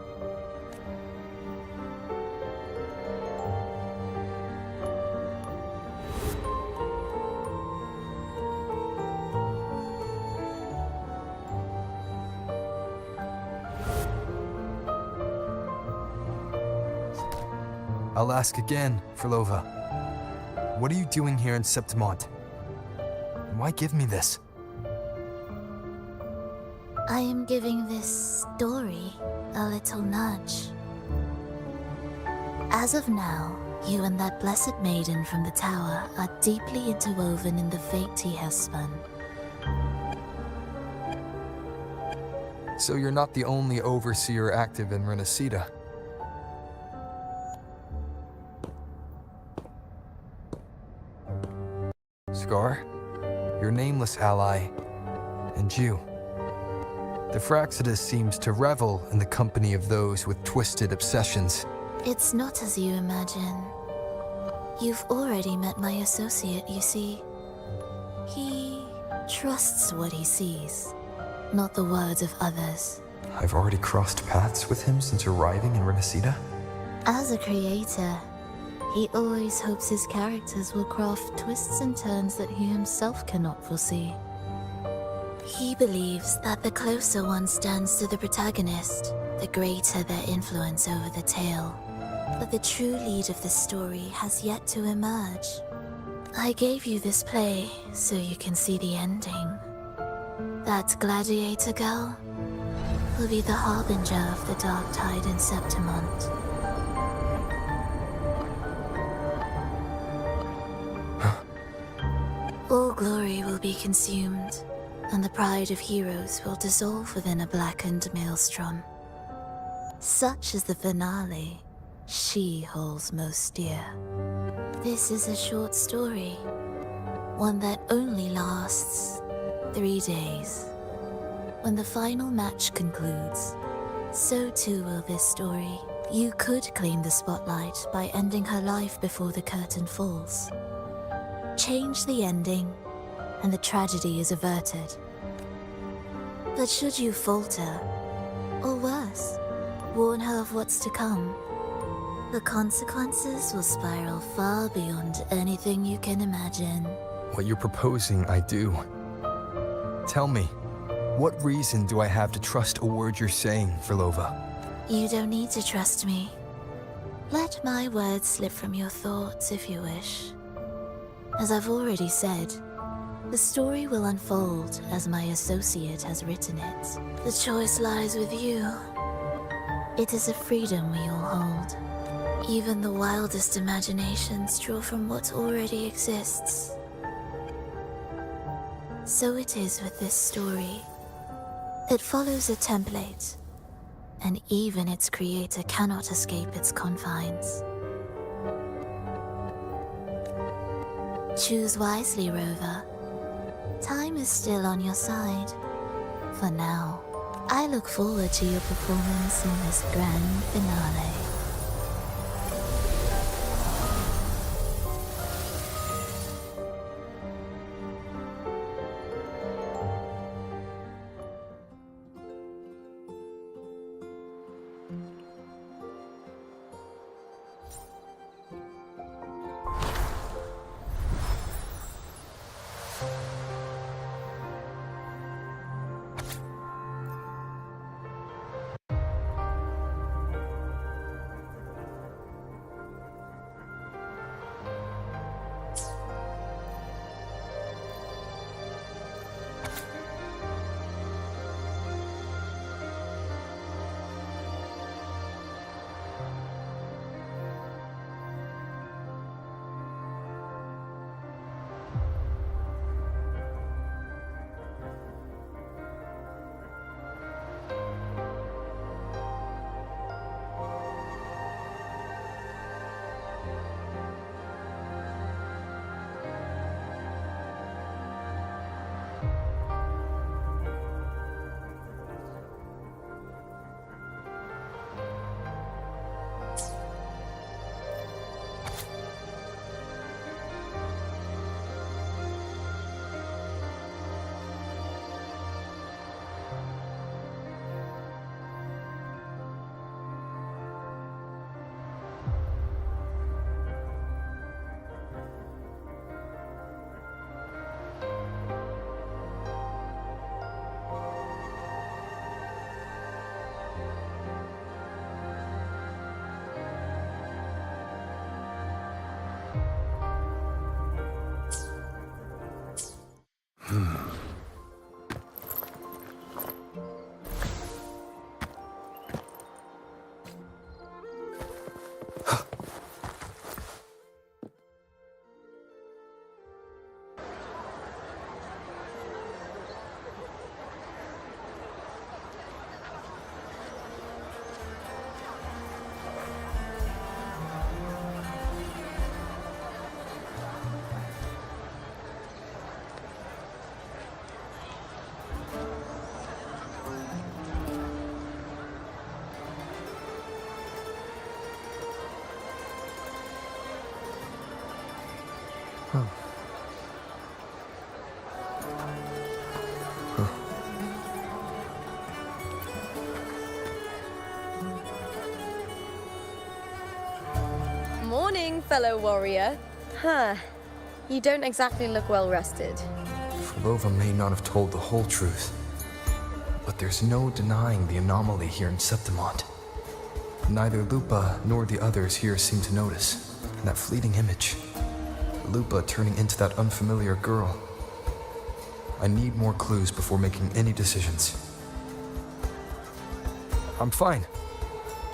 I'll ask again, Frolova. What are you doing here in Septimont? And why give me this? I am giving this story a little nudge. As of now, you and that blessed maiden from the tower are deeply interwoven in the fate he has spun. So you're not the only overseer active in Renacida. Scar, your nameless ally, and you. The Fraxidus seems to revel in the company of those with twisted obsessions. It's not as you imagine. You've already met my associate, you see. He trusts what he sees, not the words of others. I've already crossed paths with him since arriving in Renacida? As a creator, he always hopes his characters will craft twists and turns that he himself cannot foresee. He believes that the closer one stands to the protagonist, the greater their influence over the tale. But the true lead of the story has yet to emerge. I gave you this play so you can see the ending. That gladiator girl will be the harbinger of the dark tide in Septimont. All glory will be consumed, and the pride of heroes will dissolve within a blackened maelstrom. Such is the finale she holds most dear. This is a short story, one that only lasts 3 days. When the final match concludes, so too will this story. You could claim the spotlight by ending her life before the curtain falls. Change the ending, and the tragedy is averted. But should you falter, or worse, warn her of what's to come, the consequences will spiral far beyond anything you can imagine. What you're proposing, I do. Tell me, what reason do I have to trust a word you're saying, Frolova? You don't need to trust me. Let my words slip from your thoughts if you wish. As I've already said, the story will unfold as my associate has written it. The choice lies with you. It is a freedom we all hold. Even the wildest imaginations draw from what already exists. So it is with this story. It follows a template, and even its creator cannot escape its confines. Choose wisely, Rover. Time is still on your side. For now, I look forward to your performance in this grand finale. Morning, fellow warrior. Huh. You don't exactly look well rested. Flova may not have told the whole truth, but there's no denying the anomaly here in Septimont. Neither Lupa nor the others here seem to notice. And that fleeting image, Lupa turning into that unfamiliar girl. I need more clues before making any decisions. I'm fine.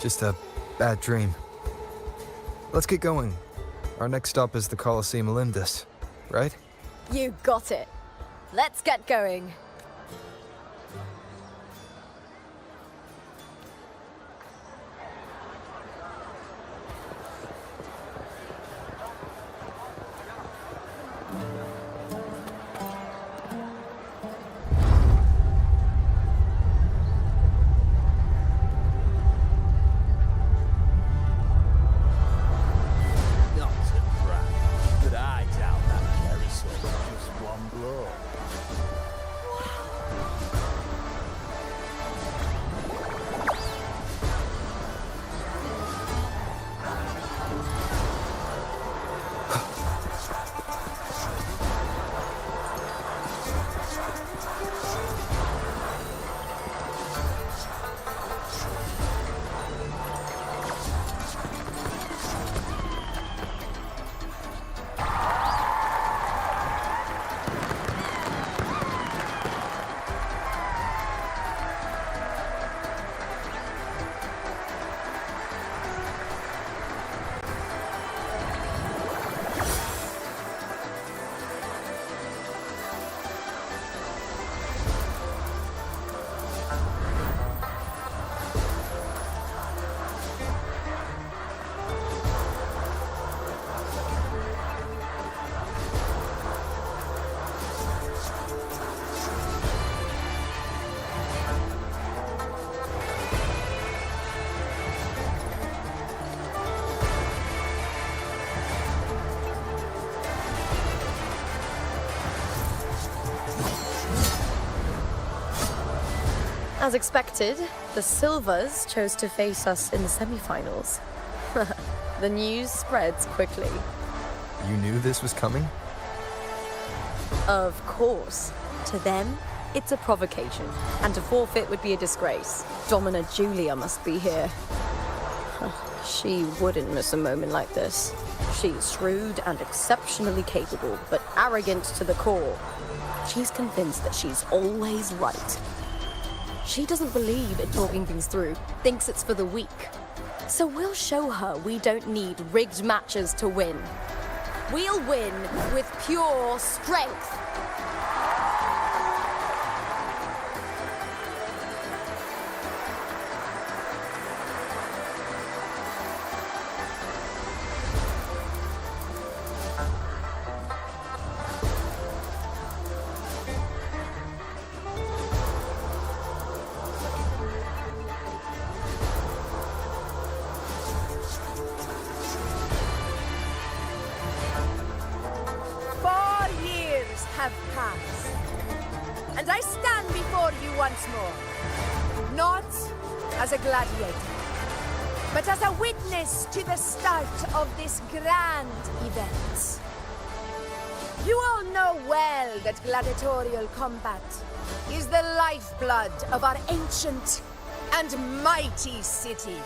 Just a bad dream. Let's get going. Our next stop is the Colosseum Olympus, right? You got it. Let's get going. As expected, the Silvers chose to face us in the semi-finals. The news spreads quickly. You knew this was coming? Of course. To them, it's a provocation, and to forfeit would be a disgrace. Domina Julia must be here. She wouldn't miss a moment like this. She's shrewd and exceptionally capable, but arrogant to the core. She's convinced that she's always right. She doesn't believe in talking things through, thinks it's for the weak. So we'll show her we don't need rigged matches to win. We'll win with pure strength. Have passed, and I stand before you once more, not as a gladiator, but as a witness to the start of this grand event. You all know well that gladiatorial combat is the lifeblood of our ancient and mighty city.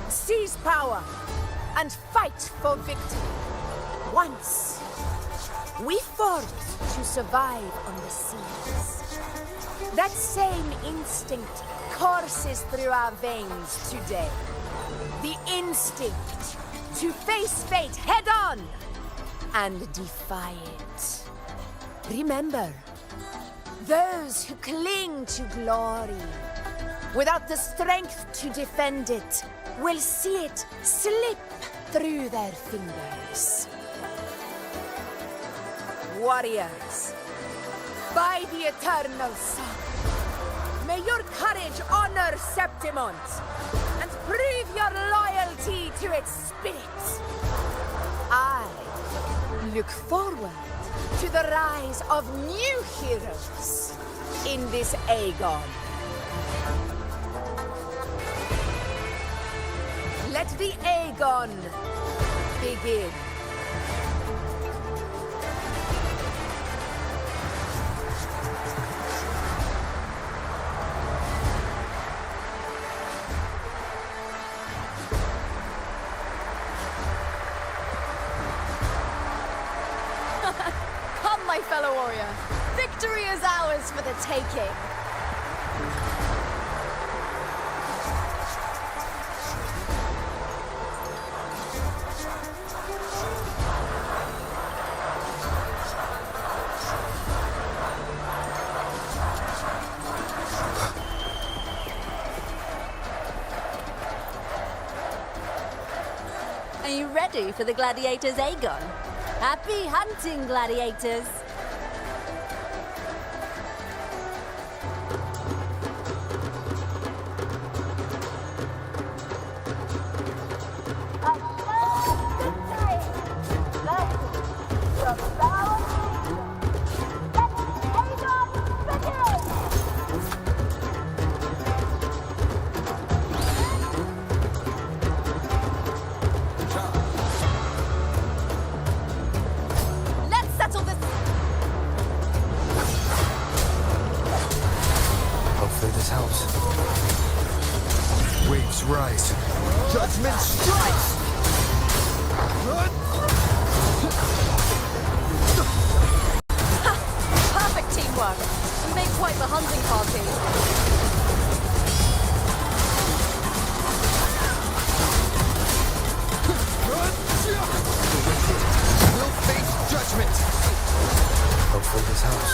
Seize power and fight for victory. Once we fought to survive on the seas. That same instinct courses through our veins today. The instinct to face fate head on and defy it. Remember, those who cling to glory without the strength to defend it will see it slip through their fingers. Warriors, by the eternal sun, may your courage honor Septimont and prove your loyalty to its spirit. I look forward to the rise of new heroes in this Aegon. Let the Aegon begin. Come, my fellow warrior. Victory is ours for the taking. Are you ready for the gladiators, Aegon? Happy hunting, gladiators! Hopefully this helps. Waves rise. Judgment strikes! Perfect teamwork. We make quite the hunting party. We'll face judgment! Hopefully this helps.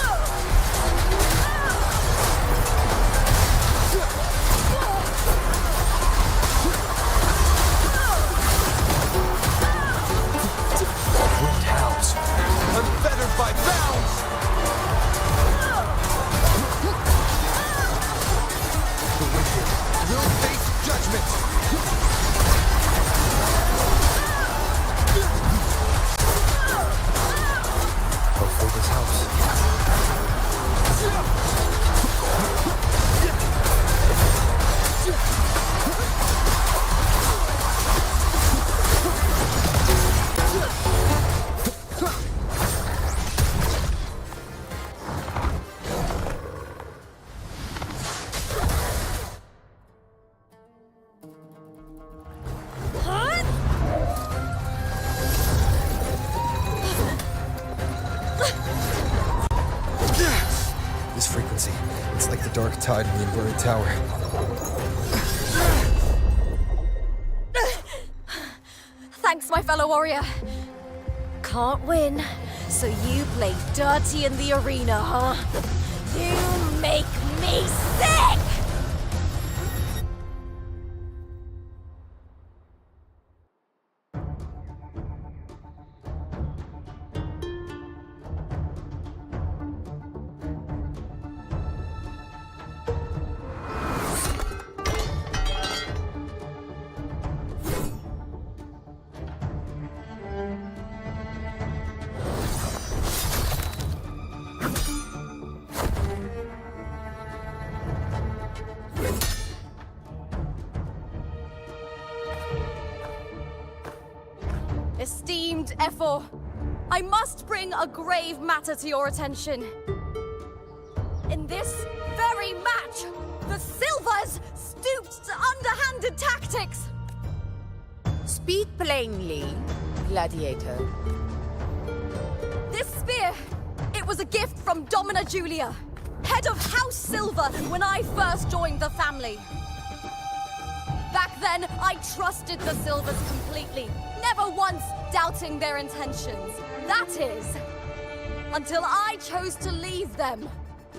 Wind howls. Unfettered by bounds! dark tide in the inverted tower. Thanks, my fellow warrior. Can't win, so you play dirty in the arena, huh? You make me sick! Esteemed Ephor, I must bring a grave matter to your attention. In this very match, the Silvers stooped to underhanded tactics. Speak plainly, Gladiator. This spear, it was a gift from Domina Julia, head of House Silver, when I first joined the family. Back then, I trusted the Silvers completely, never once doubting their intentions. That is, until I chose to leave them,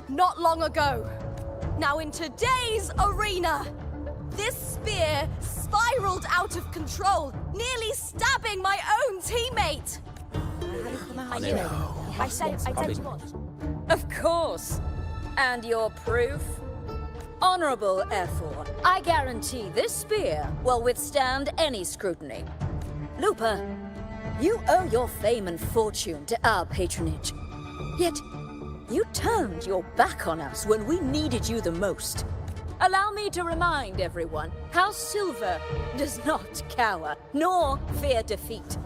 not long ago. Now in today's arena, this spear spiraled out of control, nearly stabbing my own teammate. I knew it. I said you would. Of course. And your proof? Honorable Ephor, I guarantee this spear will withstand any scrutiny. Lupa, you owe your fame and fortune to our patronage. Yet, you turned your back on us when we needed you the most. Allow me to remind everyone, House Silver does not cower, nor fear defeat.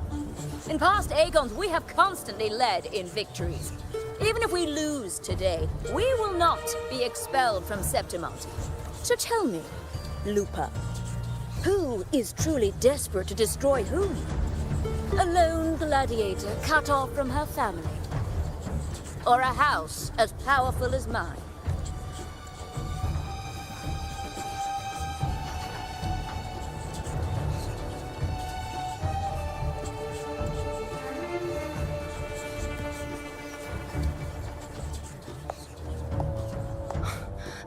In past Aegons, we have constantly led in victories. Even if we lose today, we will not be expelled from Septimont. So tell me, Lupa, who is truly desperate to destroy whom? A lone gladiator cut off from her family? Or a house as powerful as mine?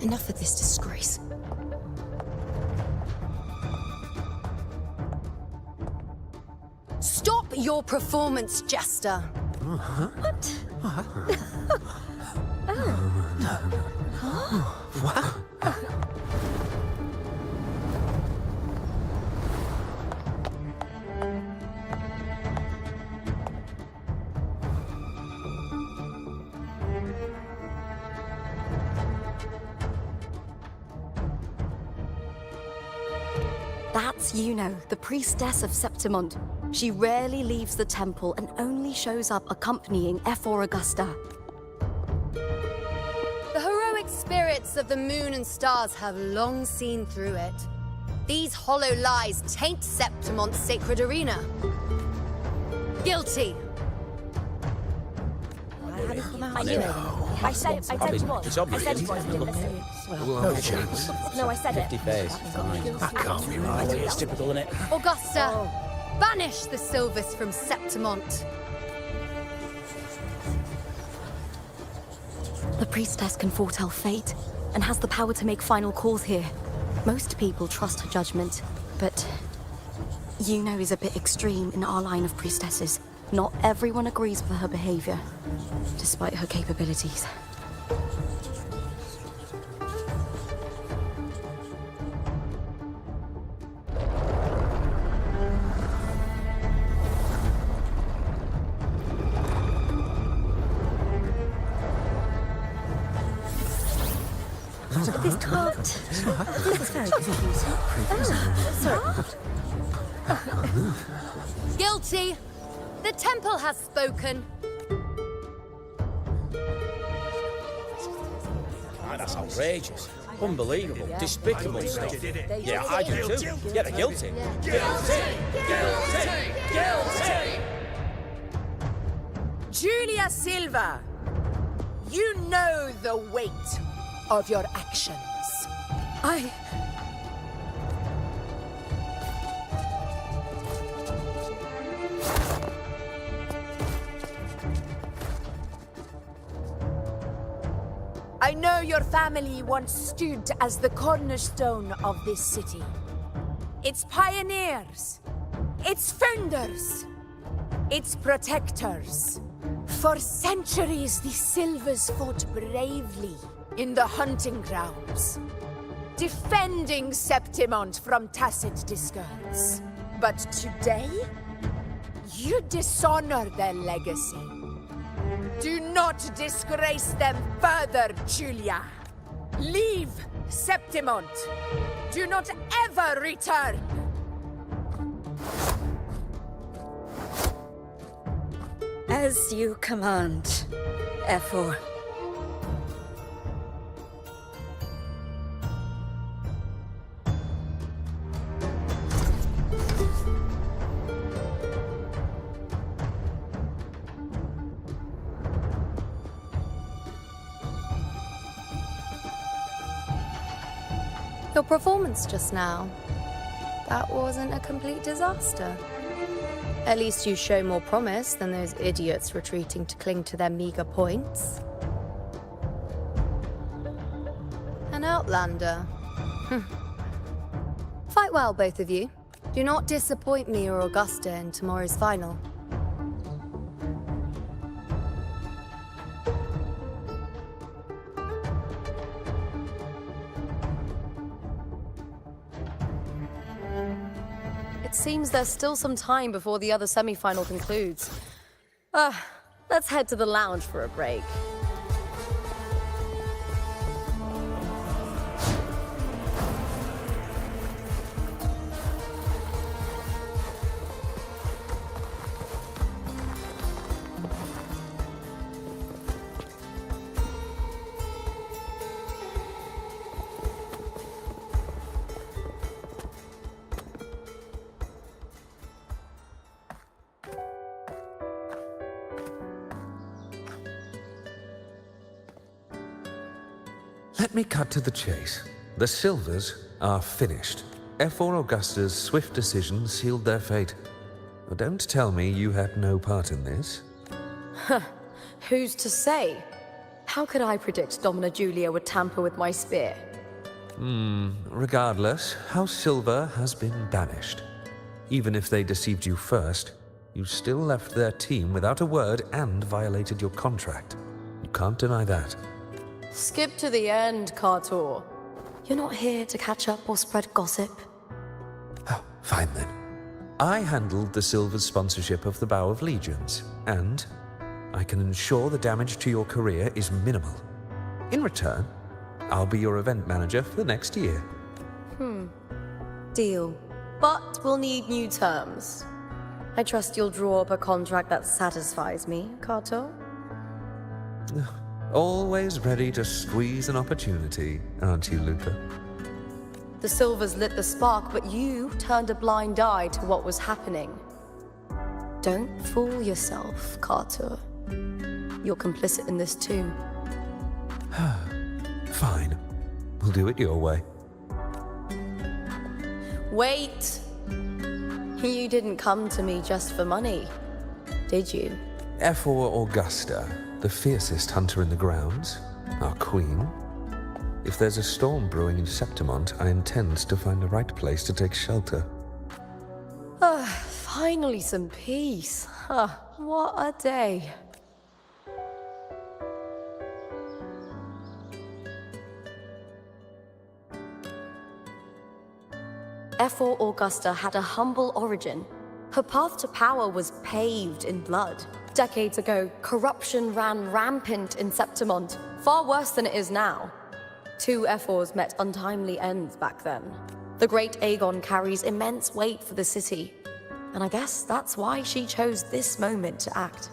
Enough of this disgrace. Stop your performance, Jester. What? What? That's Yuno, the priestess of Septimont. She rarely leaves the temple and only shows up accompanying Ephor Augusta. The heroic spirits of the moon and stars have long seen through it. These hollow lies taint Septimont's sacred arena. Guilty. I knew it. I said you would. It's obvious. I said you would. No chance. No, I said it. 50 phase. That can't be right. It's typical, isn't it? Augusta, banish the Silvers from Septimont. The priestess can foretell fate and has the power to make final calls here. Most people trust her judgment, but Yuno is a bit extreme in our line of priestesses. Not everyone agrees with her behavior, despite her capabilities. This tart looks very confusing. Oh, sorry. Guilty. The temple has spoken. That's outrageous. Unbelievable. Despicable stuff. Yeah, I do too. Yeah, they're guilty. Guilty! Julia Silva, you know the weight of your actions. I know your family once stood as the cornerstone of this city. Its pioneers, its founders, its protectors. For centuries, the Silvers fought bravely in the hunting grounds, defending Septimont from tacit discards. But today, you dishonor their legacy. Do not disgrace them further, Julia. Leave Septimont. Do not ever return. As you command, Efor. Your performance just now, that wasn't a complete disaster. At least you show more promise than those idiots retreating to cling to their meager points. An outlander. Fight well, both of you. Do not disappoint me or Augusta in tomorrow's final. It seems there's still some time before the other semi-final concludes. Let's head to the lounge for a break. Let me cut to the chase. The Silvers are finished. Efor Augusta's swift decision sealed their fate. But don't tell me you had no part in this. Who's to say? How could I predict Domina Julia would tamper with my spear? Regardless, House Silver has been banished. Even if they deceived you first, you still left their team without a word and violated your contract. You can't deny that. Skip to the end, Cartor. You're not here to catch up or spread gossip. Oh, fine then. I handled the Silver's sponsorship of the Bow of Legions, and I can ensure the damage to your career is minimal. In return, I'll be your event manager for the next year. Deal. But we'll need new terms. I trust you'll draw up a contract that satisfies me, Cartor. Always ready to squeeze an opportunity, aren't you, Lupa? The Silvers lit the spark, but you turned a blind eye to what was happening. Don't fool yourself, Cartor. You're complicit in this too. Fine. We'll do it your way. Wait! You didn't come to me just for money, did you? Efor Augusta, the fiercest hunter in the grounds, our queen. If there's a storm brewing in Septimont, I intend to find the right place to take shelter. Finally some peace. What a day. Efor Augusta had a humble origin. Her path to power was paved in blood. Decades ago, corruption ran rampant in Septimont, far worse than it is now. Two Efors met untimely ends back then. The great Aegon carries immense weight for the city, and I guess that's why she chose this moment to act.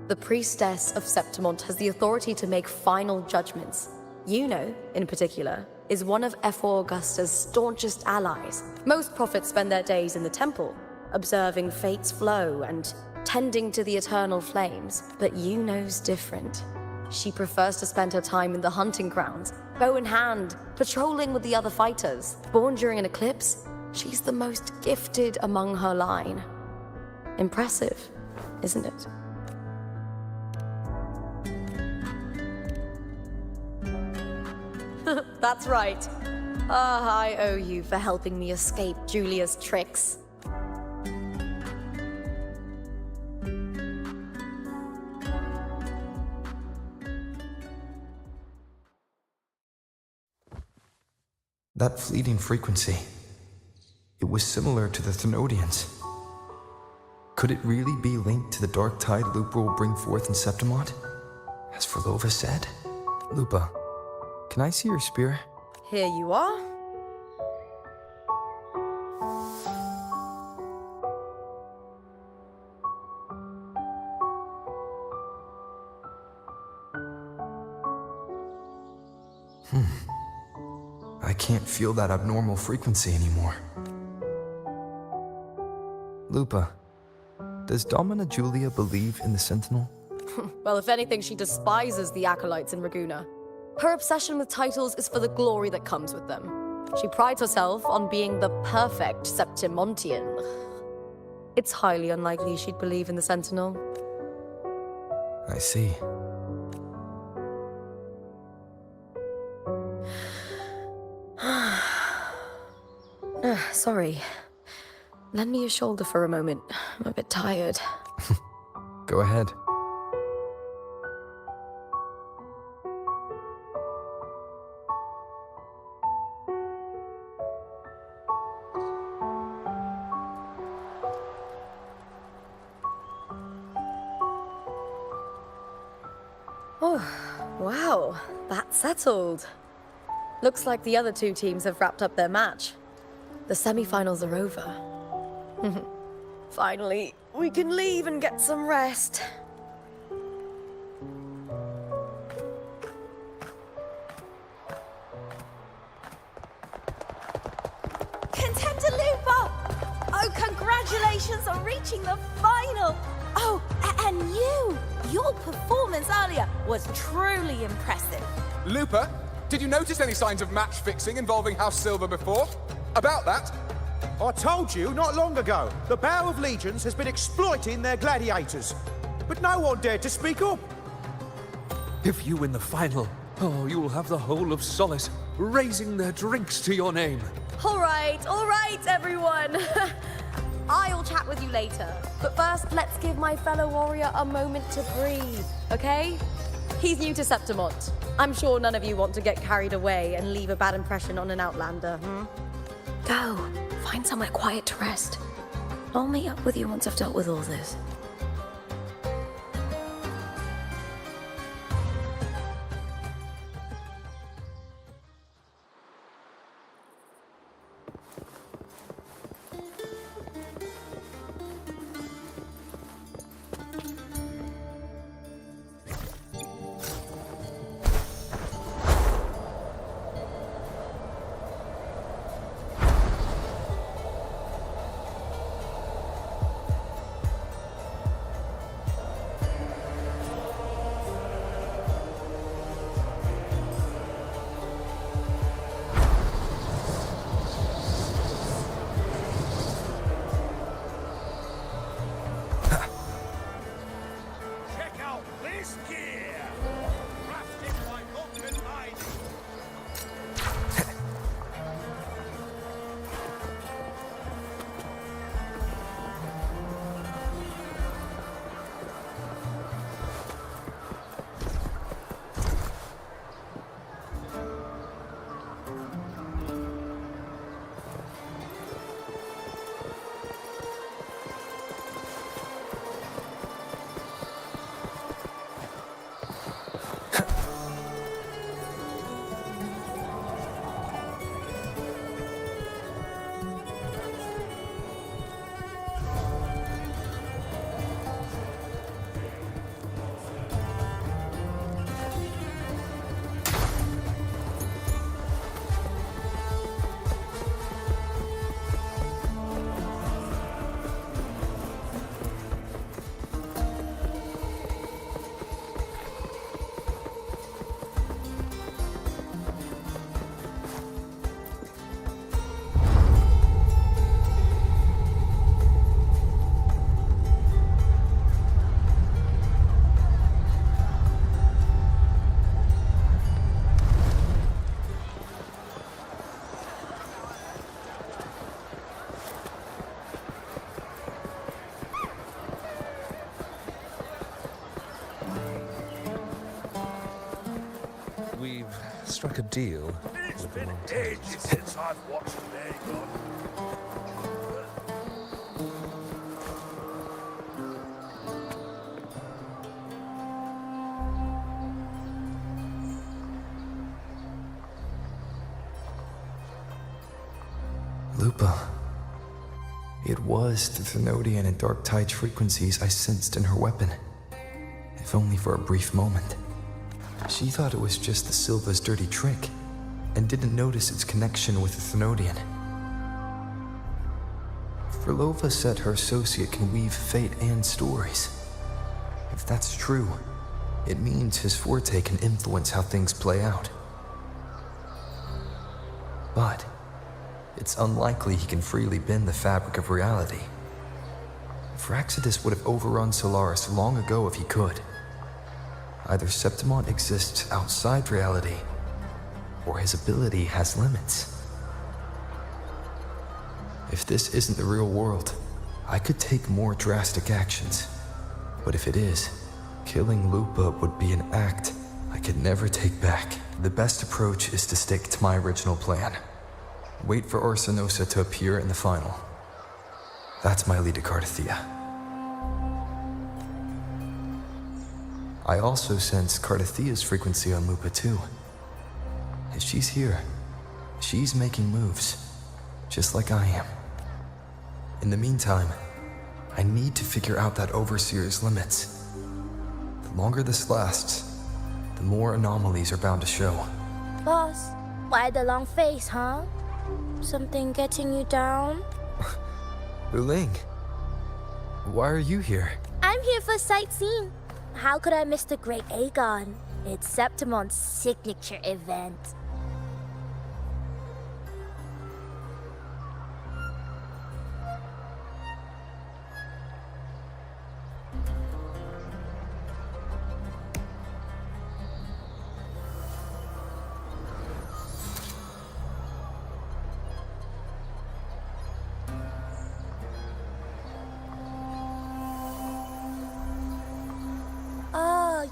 The priestess of Septimont has the authority to make final judgments. Yuno, in particular, is one of Efor Augusta's staunchest allies. Most prophets spend their days in the temple, observing fate's flow and tending to the eternal flames, but Yuno's different. She prefers to spend her time in the hunting grounds, bow in hand, patrolling with the other fighters. Born during an eclipse, she's the most gifted among her line. Impressive, isn't it? That's right. I owe you for helping me escape Julia's tricks. That fleeting frequency, it was similar to the Thenodians. Could it really be linked to the dark tide Lupa will bring forth in Septimont? As Verlova said? Lupa, can I see your spear? Here you are. I can't feel that abnormal frequency anymore. Lupa, does Domina Julia believe in the Sentinel? Well, if anything, she despises the acolytes in Raguna. Her obsession with titles is for the glory that comes with them. She prides herself on being the perfect Septimontian. It's highly unlikely she'd believe in the Sentinel. I see. Sorry. Lend me your shoulder for a moment. I'm a bit tired. Go ahead. Oh, wow. That's settled. Looks like the other two teams have wrapped up their match. The semi-finals are over. Finally, we can leave and get some rest. Contender Lupa! Oh, congratulations on reaching the final! Oh, and your performance earlier was truly impressive. Lupa, did you notice any signs of match fixing involving House Silver before? About that? I told you not long ago, the Bow of Legions has been exploiting their gladiators. But no one dared to speak up. If you win the final, you'll have the whole of Solace raising their drinks to your name. All right, everyone. I'll chat with you later. But first, let's give my fellow warrior a moment to breathe, okay? He's new to Septimont. I'm sure none of you want to get carried away and leave a bad impression on an outlander, Go. Find somewhere quiet to rest. I'll meet up with you once I've dealt with all this. struck a deal. It's been ages since I've watched an Aegon. Lupa. It was the Thenodian and Dark Tide frequencies I sensed in her weapon, if only for a brief moment. She thought it was just the Silva's dirty trick, and didn't notice its connection with the Thenodian. Frolova said her associate can weave fate and stories. If that's true, it means his forte can influence how things play out. But it's unlikely he can freely bend the fabric of reality. Fraxidus would have overrun Solaris long ago if he could. Either Septimont exists outside reality, or his ability has limits. If this isn't the real world, I could take more drastic actions. But if it is, killing Lupa would be an act I could never take back. The best approach is to stick to my original plan. Wait for Orsinosa to appear in the final. That's my lead to Cardathia. I also sense Cardathia's frequency on Lupa too. If she's here, she's making moves, just like I am. In the meantime, I need to figure out that Overseer's limits. The longer this lasts, the more anomalies are bound to show. Boss, why the long face, huh? Something getting you down? Wuling, why are you here? I'm here for sightseeing. How could I miss the Great Aegon? It's Septimon's signature event.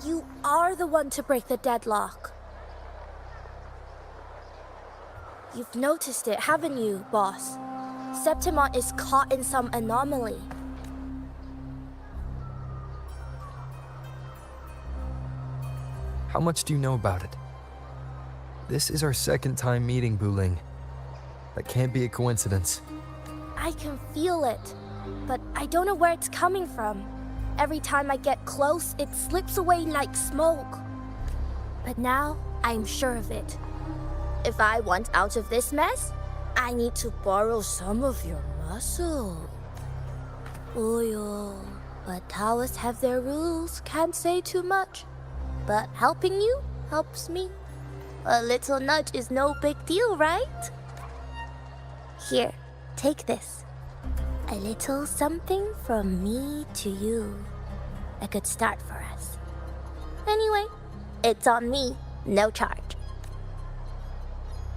You are the one to break the deadlock. You've noticed it, haven't you, boss? Septimont is caught in some anomaly. How much do you know about it? This is our second time meeting, Wuling. That can't be a coincidence. I can feel it, but I don't know where it's coming from. Every time I get close, it slips away like smoke. But now, I'm sure of it. If I want out of this mess, I need to borrow some of your muscle. Oyo, but Taoists have their rules, can't say too much. But helping you helps me. A little nudge is no big deal, right? Here, take this. A little something from me to you. A good start for us. Anyway, it's on me, no charge.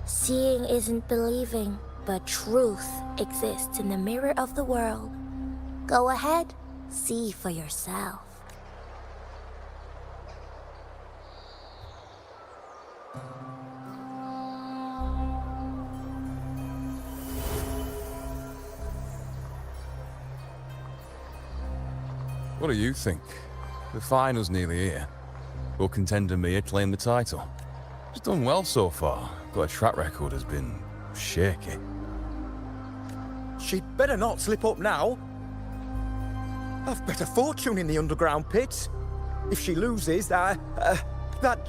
Seeing isn't believing, but truth exists in the mirror of the world. Go ahead, see for yourself. What do you think? The final's nearly here. Will contender Mia claim the title? She's done well so far, but her track record has been shaky. She'd better not slip up now. I've bet a fortune in the underground pits. If she loses, that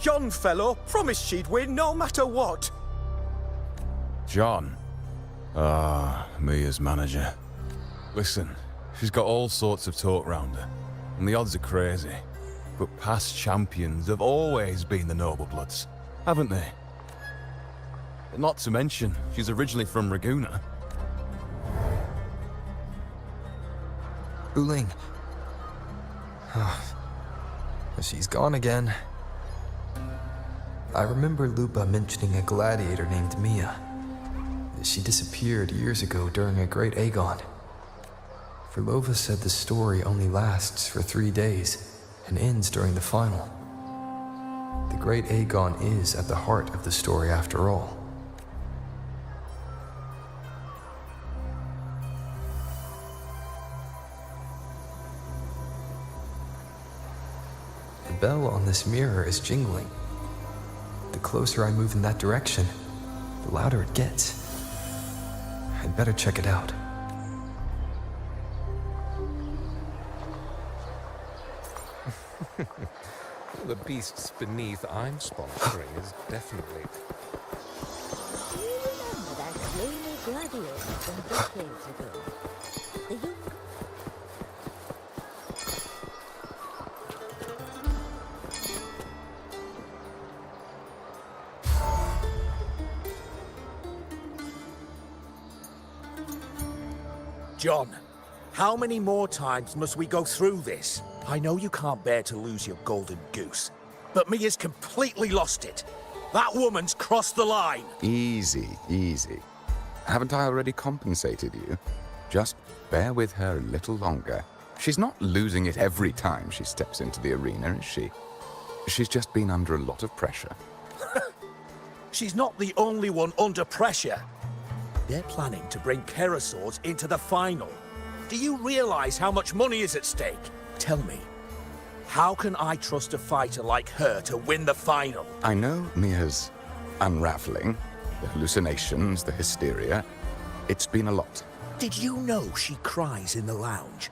John fellow promised she'd win no matter what. John? Mia's manager. Listen, she's got all sorts of talk round her, and the odds are crazy. But past champions have always been the noble bloods, haven't they? Not to mention, she's originally from Raguna. Wuling. She's gone again. I remember Lupa mentioning a gladiator named Mia. She disappeared years ago during a great Aegon. Frolova said the story only lasts for 3 days and ends during the final. The great Aegon is at the heart of the story after all. The bell on this mirror is jingling. The closer I move in that direction, the louder it gets. I'd better check it out. The beasts beneath I'm sponsoring is definitely... Do you remember that flaming gladiator from decades ago? The young... John, how many more times must we go through this? I know you can't bear to lose your golden goose, but Mia's completely lost it. That woman's crossed the line. Easy, easy. Haven't I already compensated you? Just bear with her a little longer. She's not losing it every time she steps into the arena, is she? She's just been under a lot of pressure. She's not the only one under pressure. They're planning to bring pterosaurs into the final. Do you realize how much money is at stake? Tell me, how can I trust a fighter like her to win the final? I know Mia's unraveling, the hallucinations, the hysteria. It's been a lot. Did you know she cries in the lounge?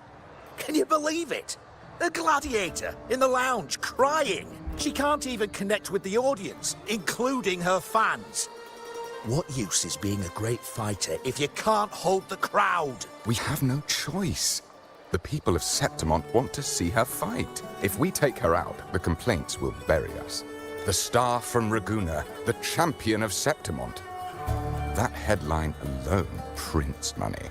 Can you believe it? A gladiator in the lounge crying. She can't even connect with the audience, including her fans. What use is being a great fighter if you can't hold the crowd? We have no choice. The people of Septimont want to see her fight. If we take her out, the complaints will bury us. The star from Raguna, the champion of Septimont. That headline alone prints money.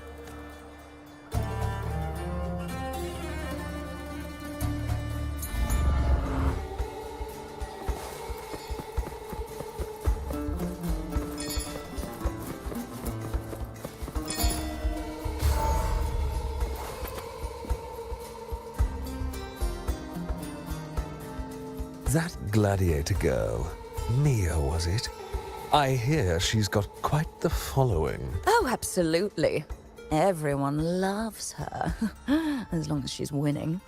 That gladiator girl, Mia, was it? I hear she's got quite the following. Oh, absolutely. Everyone loves her, as long as she's winning.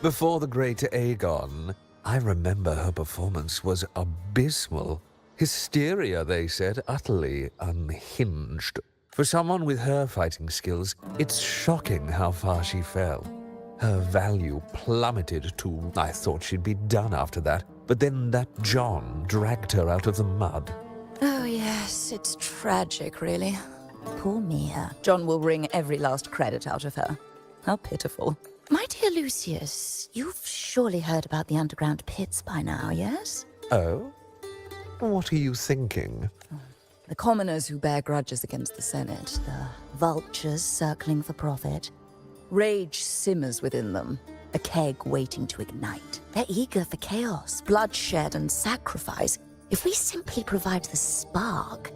Before the great Aegon, I remember her performance was abysmal. Hysteria, they said, utterly unhinged. For someone with her fighting skills, it's shocking how far she fell. Her value plummeted to, I thought she'd be done after that, but then that John dragged her out of the mud. Oh, yes, it's tragic, really. Poor Mia. John will wring every last credit out of her. How pitiful. My dear Lucius, you've surely heard about the underground pits by now, yes? Oh? What are you thinking? The commoners who bear grudges against the Senate, the vultures circling for profit. Rage simmers within them, a keg waiting to ignite. They're eager for chaos, bloodshed, and sacrifice. If we simply provide the spark,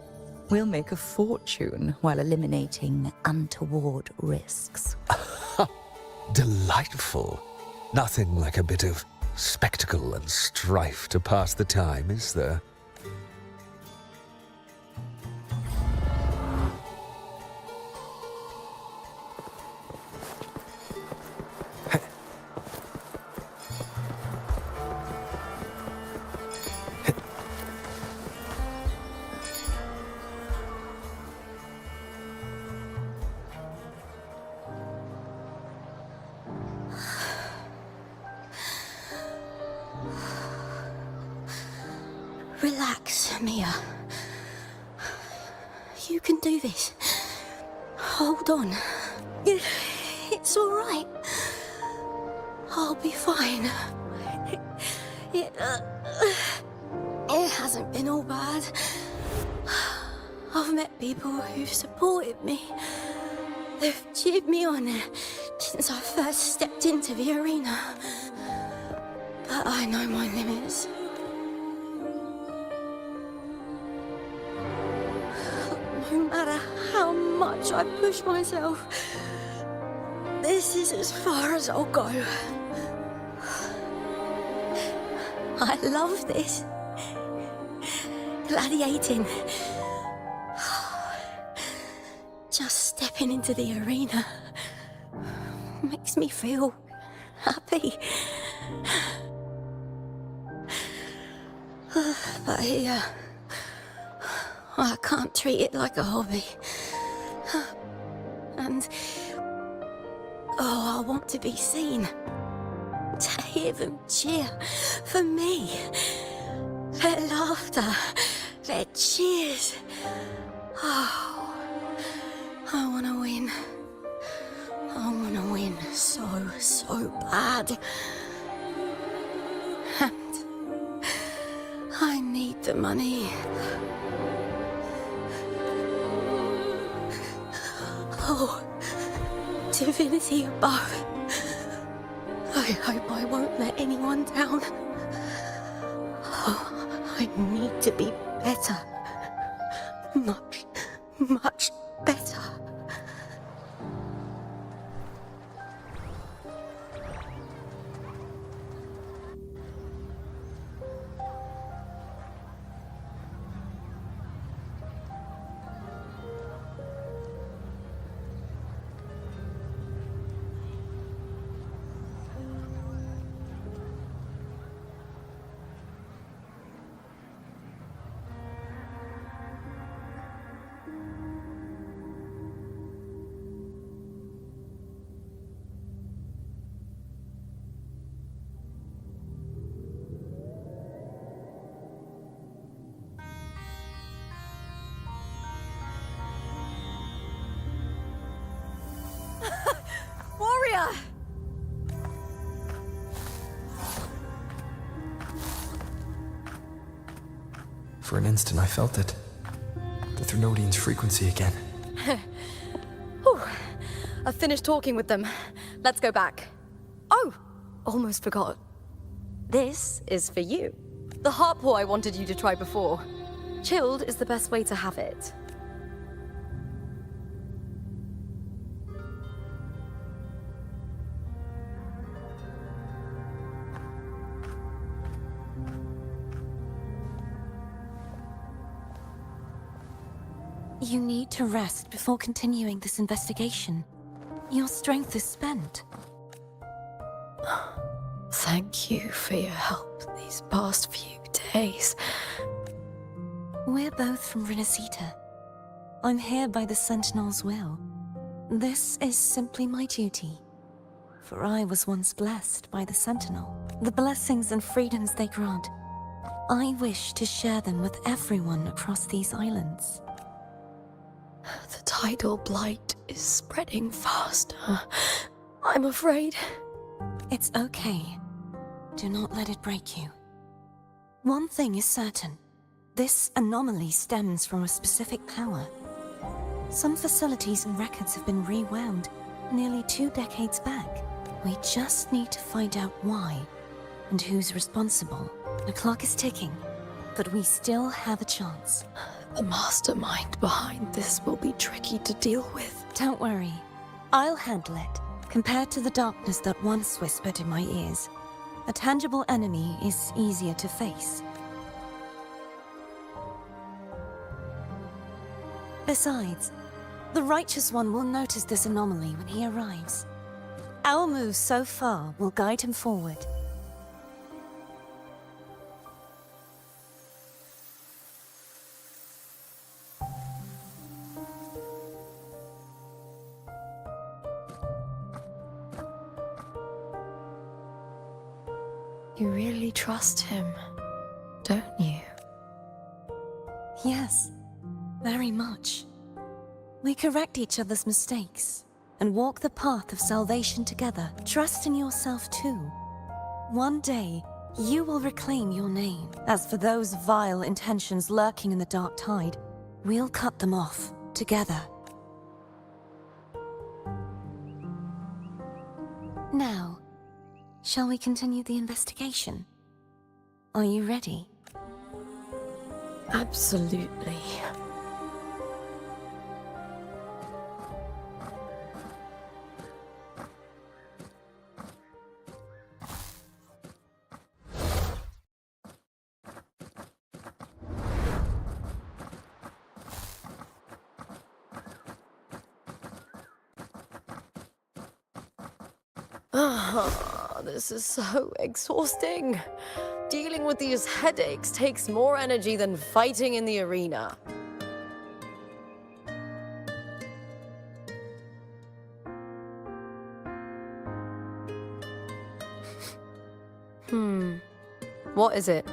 we'll make a fortune while eliminating untoward risks. Delightful. Nothing like a bit of spectacle and strife to pass the time, is there? Relax, Mia. You can do this. Hold on. It's all right. I'll be fine. It hasn't been all bad. I've met people who've supported me. They've cheered me on since I first stepped into the arena. But I know my limits. No matter how much I push myself, this is as far as I'll go. I love this. Gladiating. Just stepping into the arena makes me feel happy. But here, I can't treat it like a hobby. And I want to be seen. To hear them cheer for me. Their laughter, their cheers. Oh, I want to win. I want to win so bad. And I need the money. Oh, divinity above. I hope I won't let anyone down. Oh, I need to be better. Much better. Warrior! For an instant, I felt it. The Threnodian's frequency again. Whew. I've finished talking with them. Let's go back. Oh, almost forgot. This is for you. The heart pour I wanted you to try before. Chilled is the best way to have it. You need to rest before continuing this investigation. Your strength is spent. Thank you for your help these past few days. We're both from Renacita. I'm here by the Sentinel's will. This is simply my duty. For I was once blessed by the Sentinel. The blessings and freedoms they grant, I wish to share them with everyone across these islands. The tidal blight is spreading faster. I'm afraid. It's okay. Do not let it break you. One thing is certain. This anomaly stems from a specific power. Some facilities and records have been rewound nearly 2 decades back. We just need to find out why and who's responsible. The clock is ticking, but we still have a chance. The mastermind behind this will be tricky to deal with. Don't worry. I'll handle it. Compared to the darkness that once whispered in my ears, a tangible enemy is easier to face. Besides, the Righteous One will notice this anomaly when he arrives. Our moves so far will guide him forward. You really trust him, don't you? Yes, very much. We correct each other's mistakes and walk the path of salvation together. Trust in yourself too. One day, you will reclaim your name. As for those vile intentions lurking in the dark tide, we'll cut them off together. Now, shall we continue the investigation? Are you ready? Absolutely. This is so exhausting. Dealing with these headaches takes more energy than fighting in the arena. What is it?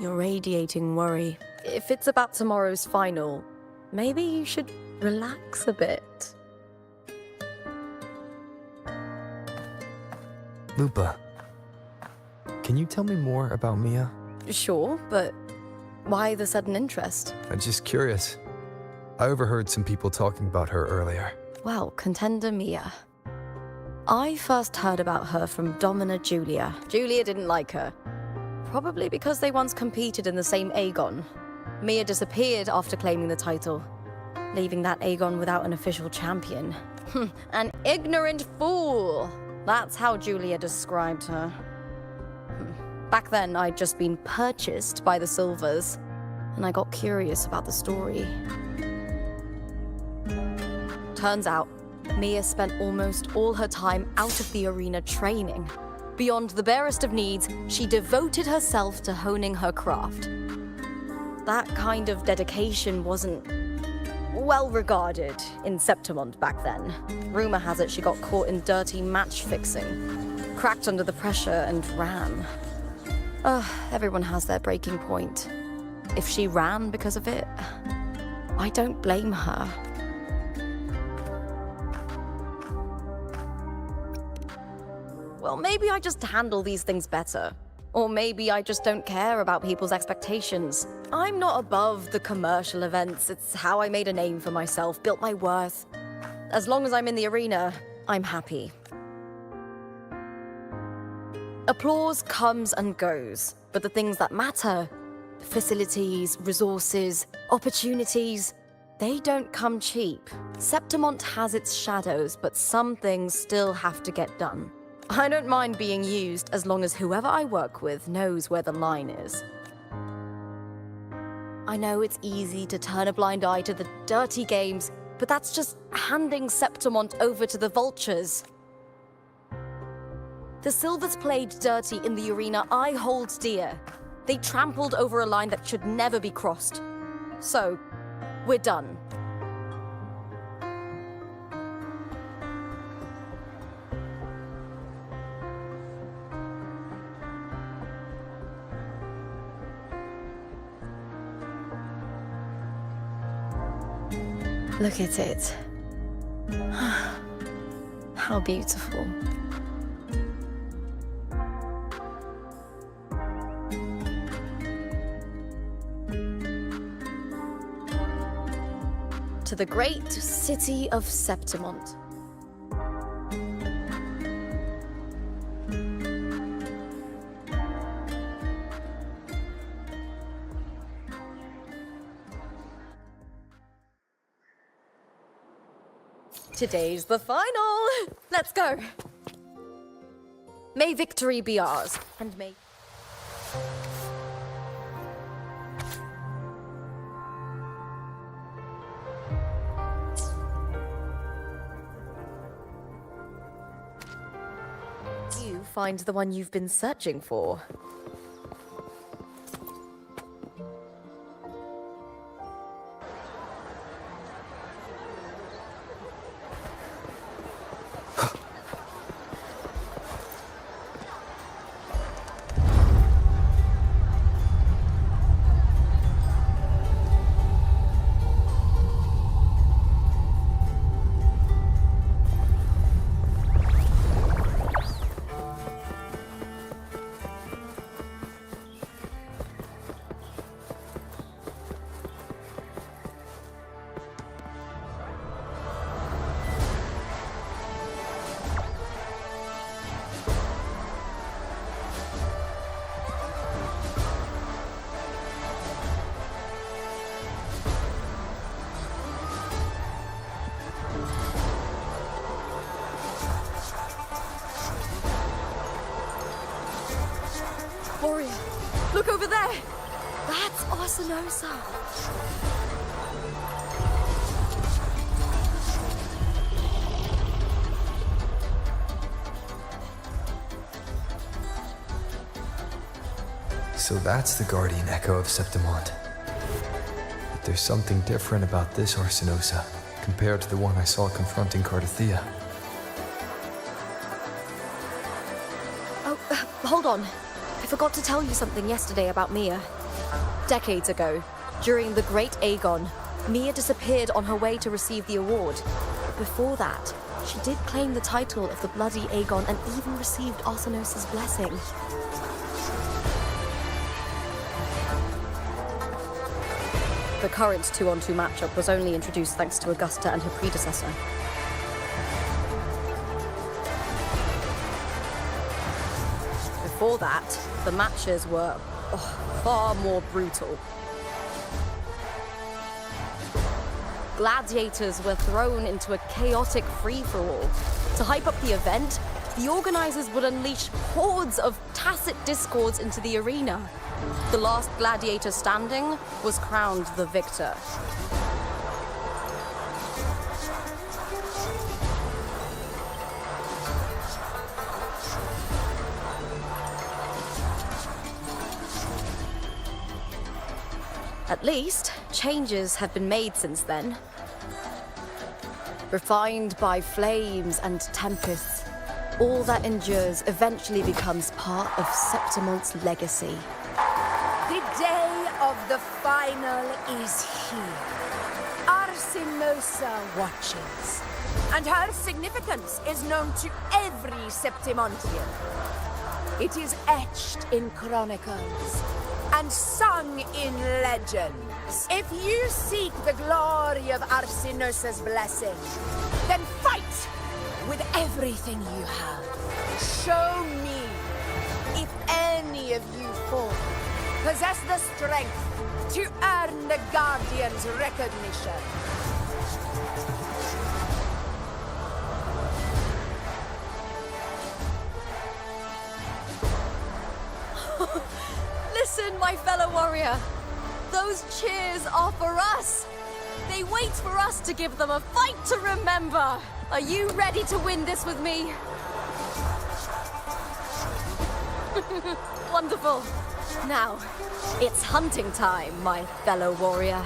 You're radiating worry. If it's about tomorrow's final, maybe you should relax a bit. Lupa, can you tell me more about Mia? Sure, but why the sudden interest? I'm just curious. I overheard some people talking about her earlier. Well, contender Mia. I first heard about her from Domina Julia. Julia didn't like her. Probably because they once competed in the same Aegon. Mia disappeared after claiming the title, leaving that Aegon without an official champion. An ignorant fool! That's how Julia described her. Back then, I'd just been purchased by the Silvers, and I got curious about the story. Turns out, Mia spent almost all her time out of the arena training. Beyond the barest of needs, she devoted herself to honing her craft. That kind of dedication wasn't well regarded in Septimont back then. Rumor has it she got caught in dirty match fixing, cracked under the pressure and ran. Everyone has their breaking point. If she ran because of it, I don't blame her. Well, maybe I just handle these things better. Or maybe I just don't care about people's expectations. I'm not above the commercial events. It's how I made a name for myself, built my worth. As long as I'm in the arena, I'm happy. Applause comes and goes, but the things that matter, facilities, resources, opportunities, they don't come cheap. Septimont has its shadows, but some things still have to get done. I don't mind being used as long as whoever I work with knows where the line is. I know it's easy to turn a blind eye to the dirty games, but that's just handing Septimont over to the vultures. The Silvers played dirty in the arena I hold dear. They trampled over a line that should never be crossed. So, we're done. Look at it. How beautiful. To the great city of Septimont. Today's the final! Let's go! May victory be ours, and may... you find the one you've been searching for. Warrior, look over there! That's Arsinosa! So that's the guardian echo of Septimont. But there's something different about this Arsinosa compared to the one I saw confronting Cardathea. Oh, hold on. I forgot to tell you something yesterday about Mia. Decades ago, during the Great Aegon, Mia disappeared on her way to receive the award. But before that, she did claim the title of the Bloody Aegon and even received Arsinosa's blessing. The current 2-on-2 matchup was only introduced thanks to Augusta and her predecessor. Before that, the matches were far more brutal. Gladiators were thrown into a chaotic free-for-all. To hype up the event, the organizers would unleash hordes of tacit discords into the arena. The last gladiator standing was crowned the victor. At least, changes have been made since then. Refined by flames and tempests, all that endures eventually becomes part of Septimont's legacy. The day of the final is here. Arsinosa watches, and her significance is known to every Septimontian. It is etched in chronicles and sung in legends. If you seek the glory of Arsinosa's blessing, then fight with everything you have. Show me if any of you four possess the strength to earn the Guardian's recognition. Listen, my fellow warrior. Those cheers are for us. They wait for us to give them a fight to remember. Are you ready to win this with me? Wonderful. Now, it's hunting time, my fellow warrior.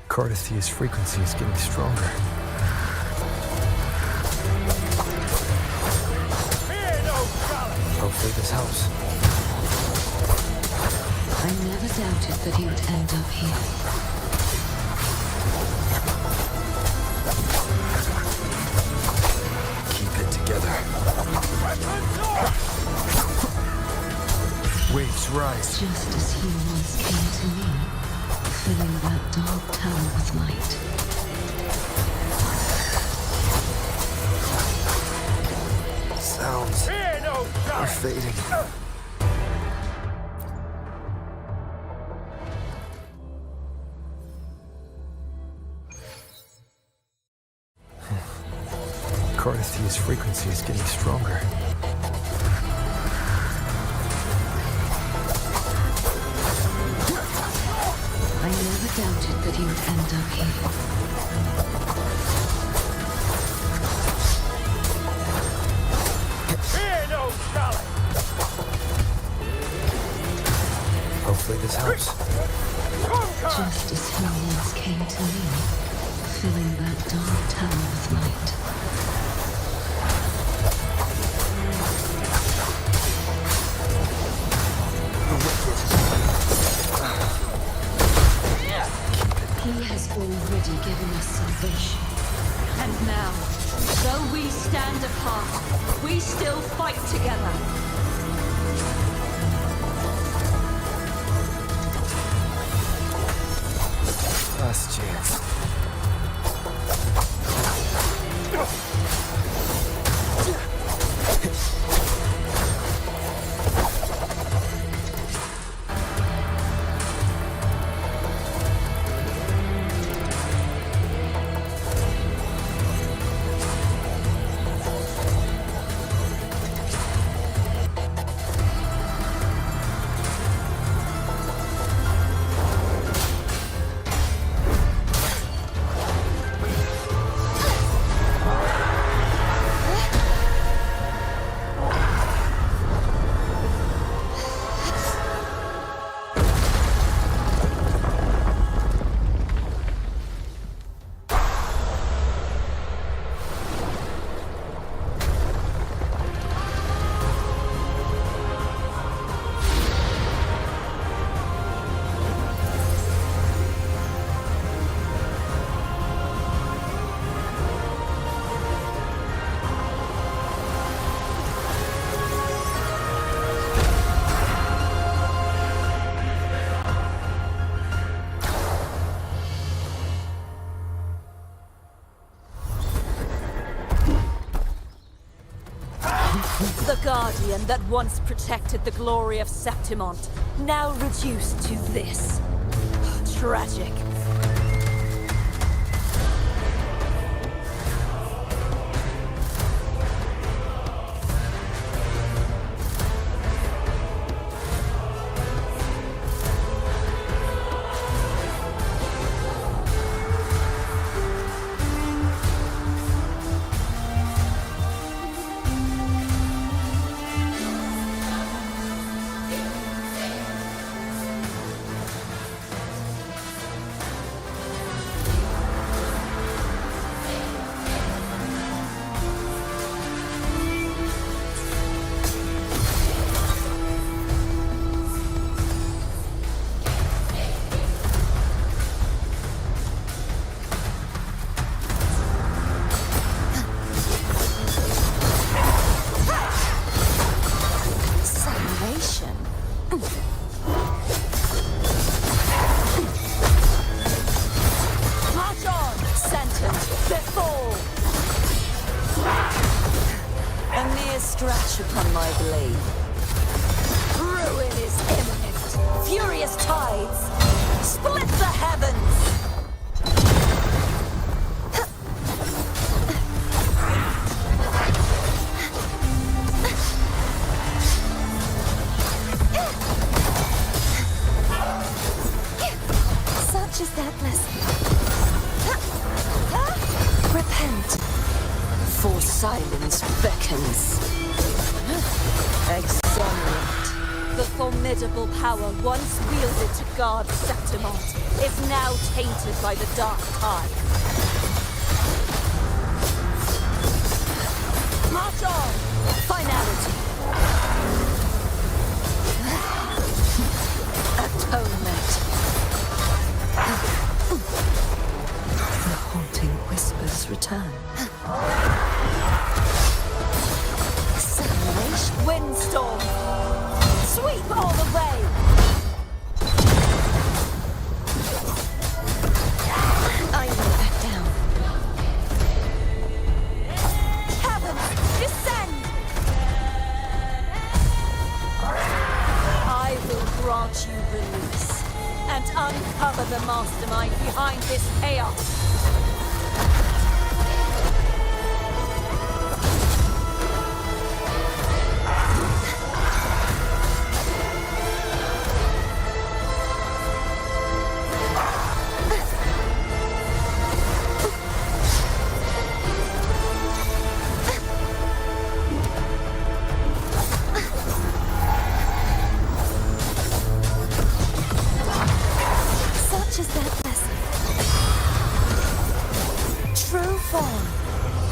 Cardithia's frequency is getting stronger. Hopefully this helps. I never doubted that he would end up here. Keep it together. Waves rise. Just as he once came to me, filling that dark tower with light. Sounds are fading. Cardithia's frequency is getting stronger. I never doubted that he would end up here. Hopefully this helps. Just as he once came to me, filling that dark tower with light. He has already given us salvation. And now, though we stand apart, we still fight together. Last chance. The Guardian that once protected the glory of Septimont, now reduced to this. Tragic. Scratch upon my blade. Ruin is imminent. Furious tides split the heavens. Such is that blessing. Repent. For silence beckons. Exonerate. The formidable power once wielded to guard Septimont is now tainted by the dark tide. March on! Finality. Atonement. The haunting whispers return. Salvation. Windstorm. Sweep all the way. I wrote that down. Heavens, descend! I will grant you release and uncover the mastermind behind this chaos.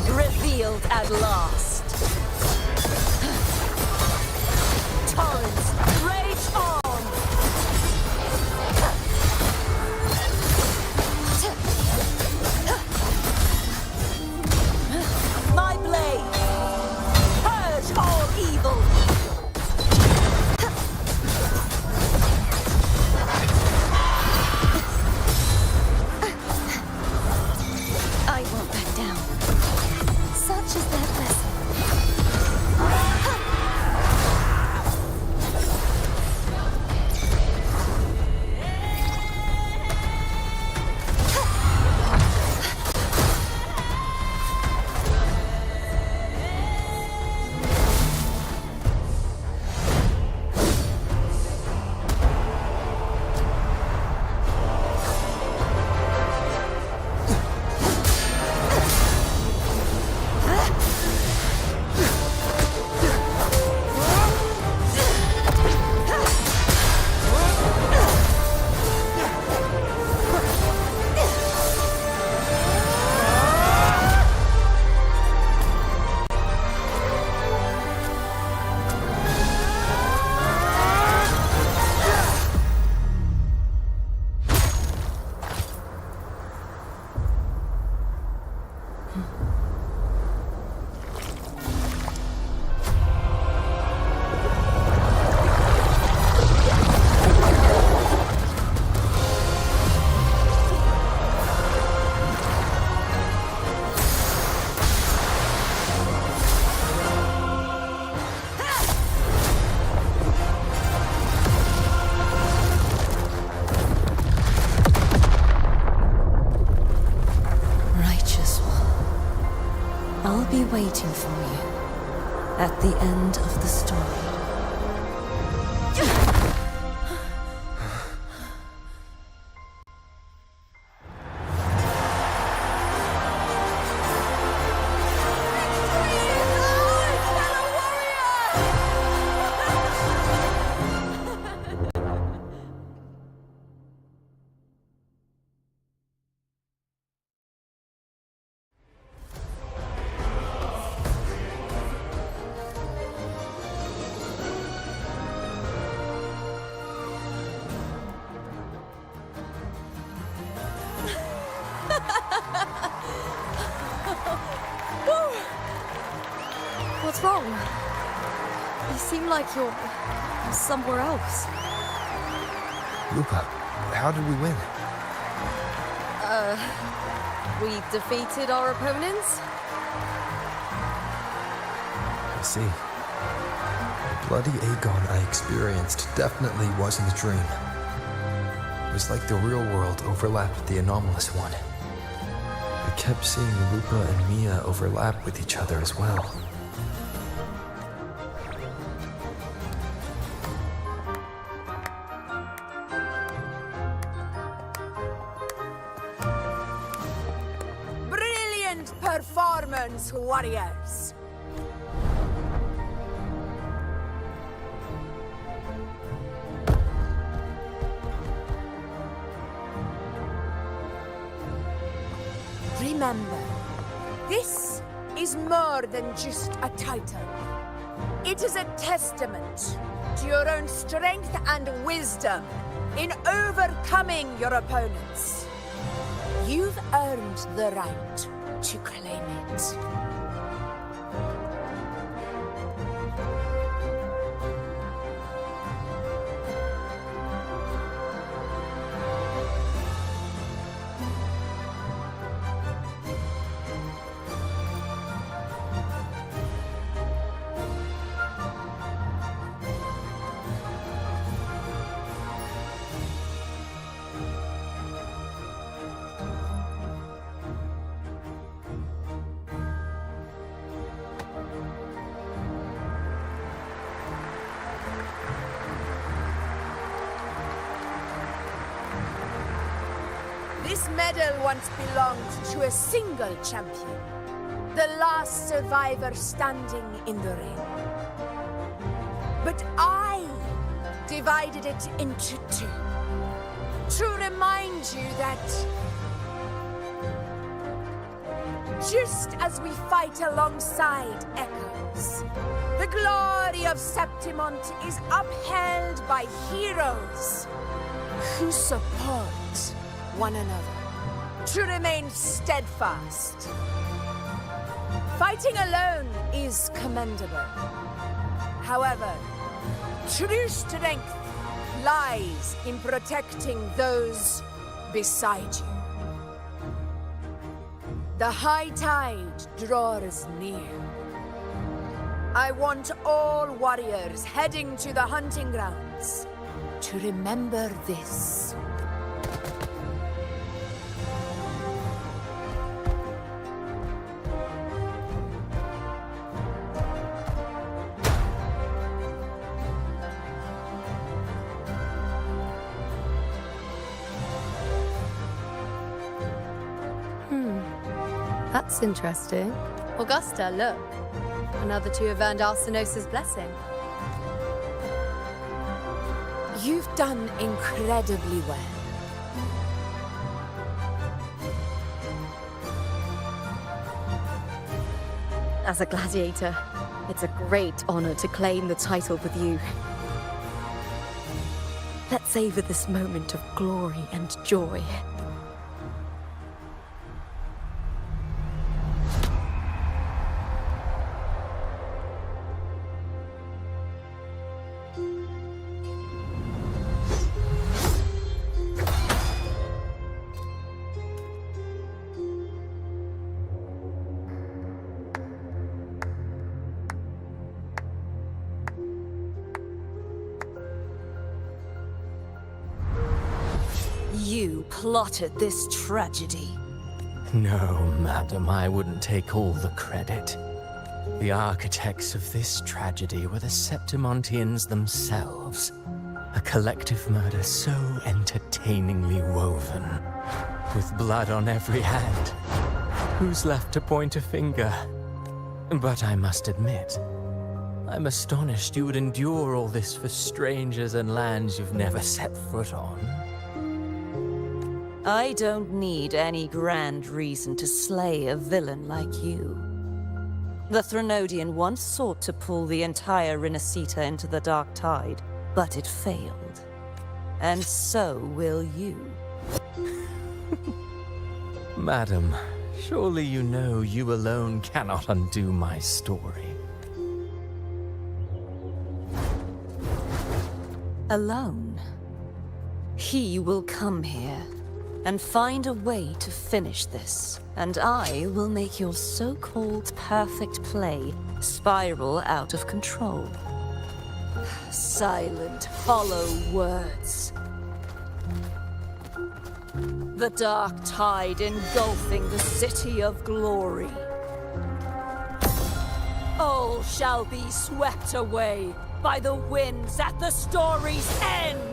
Revealed at last. Torrents, rage on! My blade, purge all evil! I won't back down. Such is their blessing. I'll be waiting for you at the end of the story. What's wrong? You seem like you're somewhere else. Lupa, how did we win? We defeated our opponents? I see. The bloody Aegon I experienced definitely wasn't a dream. It was like the real world overlapped with the anomalous one. I kept seeing Lupa and Mia overlap with each other as well. Brilliant performance, warriors! remember, this is more than just a title. It is a testament to your own strength and wisdom in overcoming your opponents. You've earned the right to claim it. This medal once belonged to a single champion, the last survivor standing in the ring. But I divided it into two, to remind you that just as we fight alongside echoes, the glory of Septimont is upheld by heroes who support one another, to remain steadfast. Fighting alone is commendable. However, true strength lies in protecting those beside you. The high tide draws near. I want all warriors heading to the hunting grounds to remember this. That's interesting. Augusta, look. Another two have earned Arsenosa's blessing. You've done incredibly well. As a gladiator, it's a great honor to claim the title with you. Let's savor this moment of glory and joy. You plotted this tragedy. No, madam, I wouldn't take all the credit. The architects of this tragedy were the Septimontians themselves. A collective murder so entertainingly woven, with blood on every hand. Who's left to point a finger? But I must admit, I'm astonished you would endure all this for strangers and lands you've never set foot on. I don't need any grand reason to slay a villain like you. The Threnodian once sought to pull the entire Rinascita into the Dark Tide, but it failed. And so will you. Madam, surely you know you alone cannot undo my story. Alone? He will come here and find a way to finish this, and I will make your so-called perfect play spiral out of control. Silent, hollow words. The dark tide engulfing the city of glory. All shall be swept away by the winds at the story's end!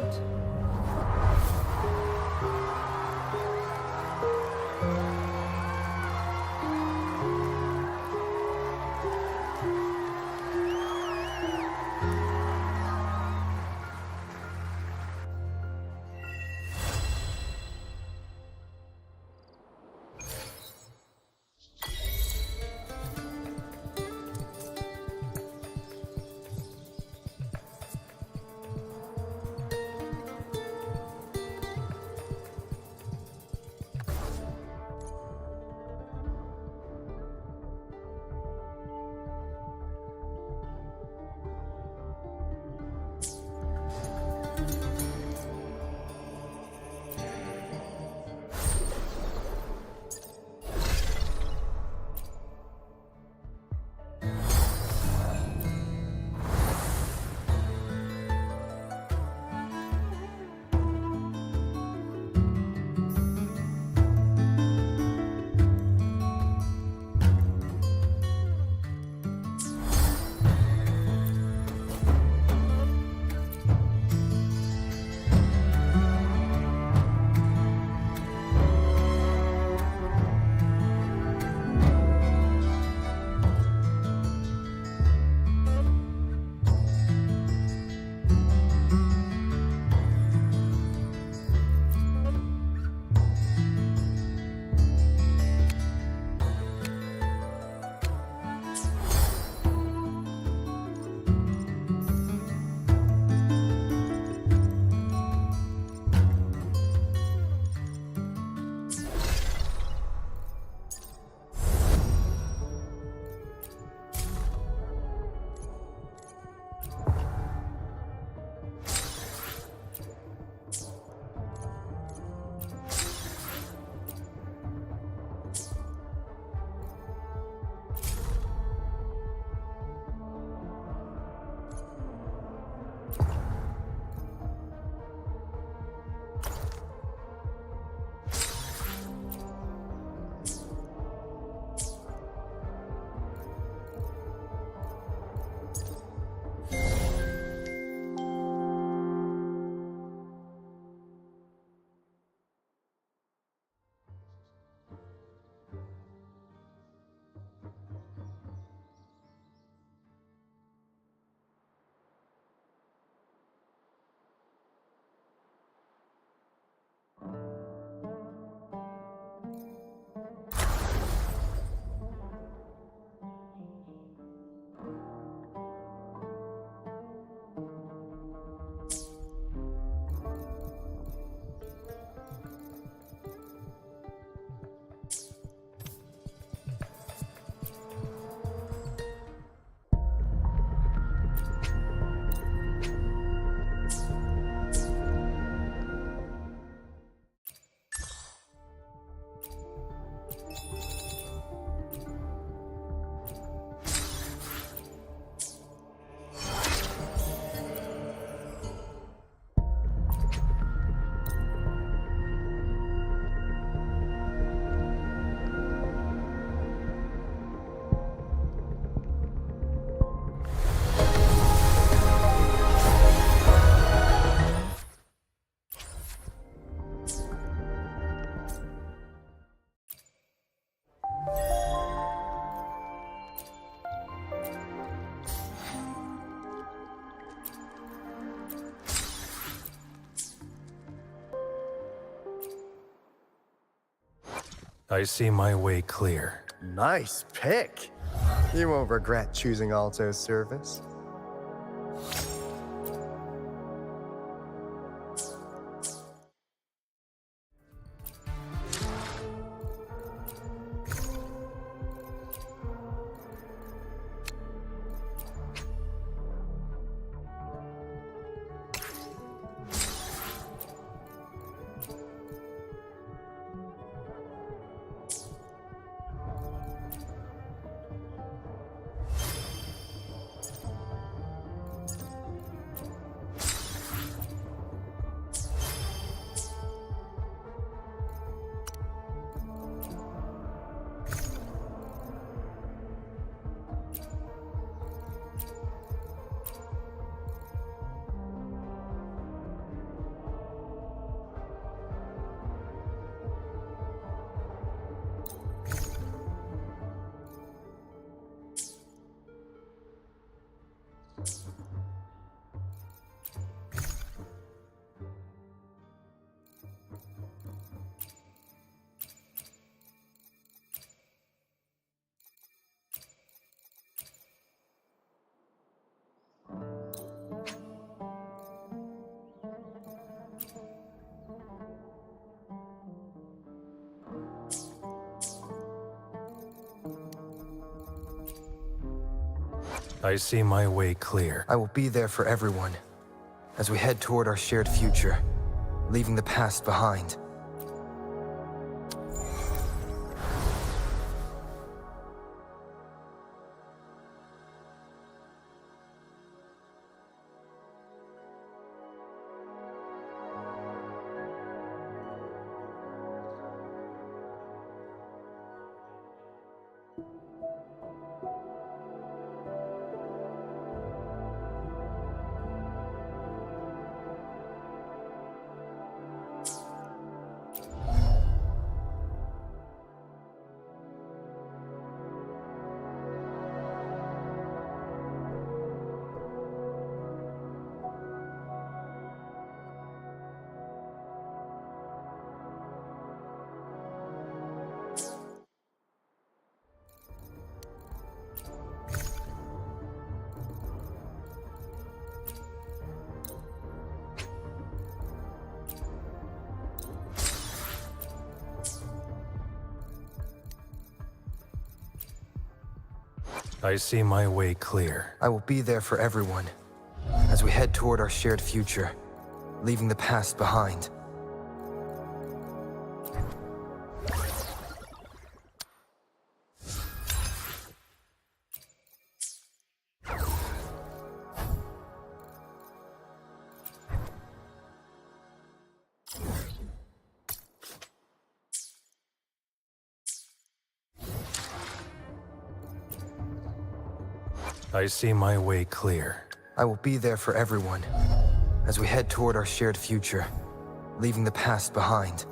I see my way clear. Nice pick. You won't regret choosing Alto's service. I see my way clear. I will be there for everyone as we head toward our shared future, leaving the past behind. I see my way clear. I will be there for everyone as we head toward our shared future, leaving the past behind. I see my way clear. I will be there for everyone as we head toward our shared future, leaving the past behind.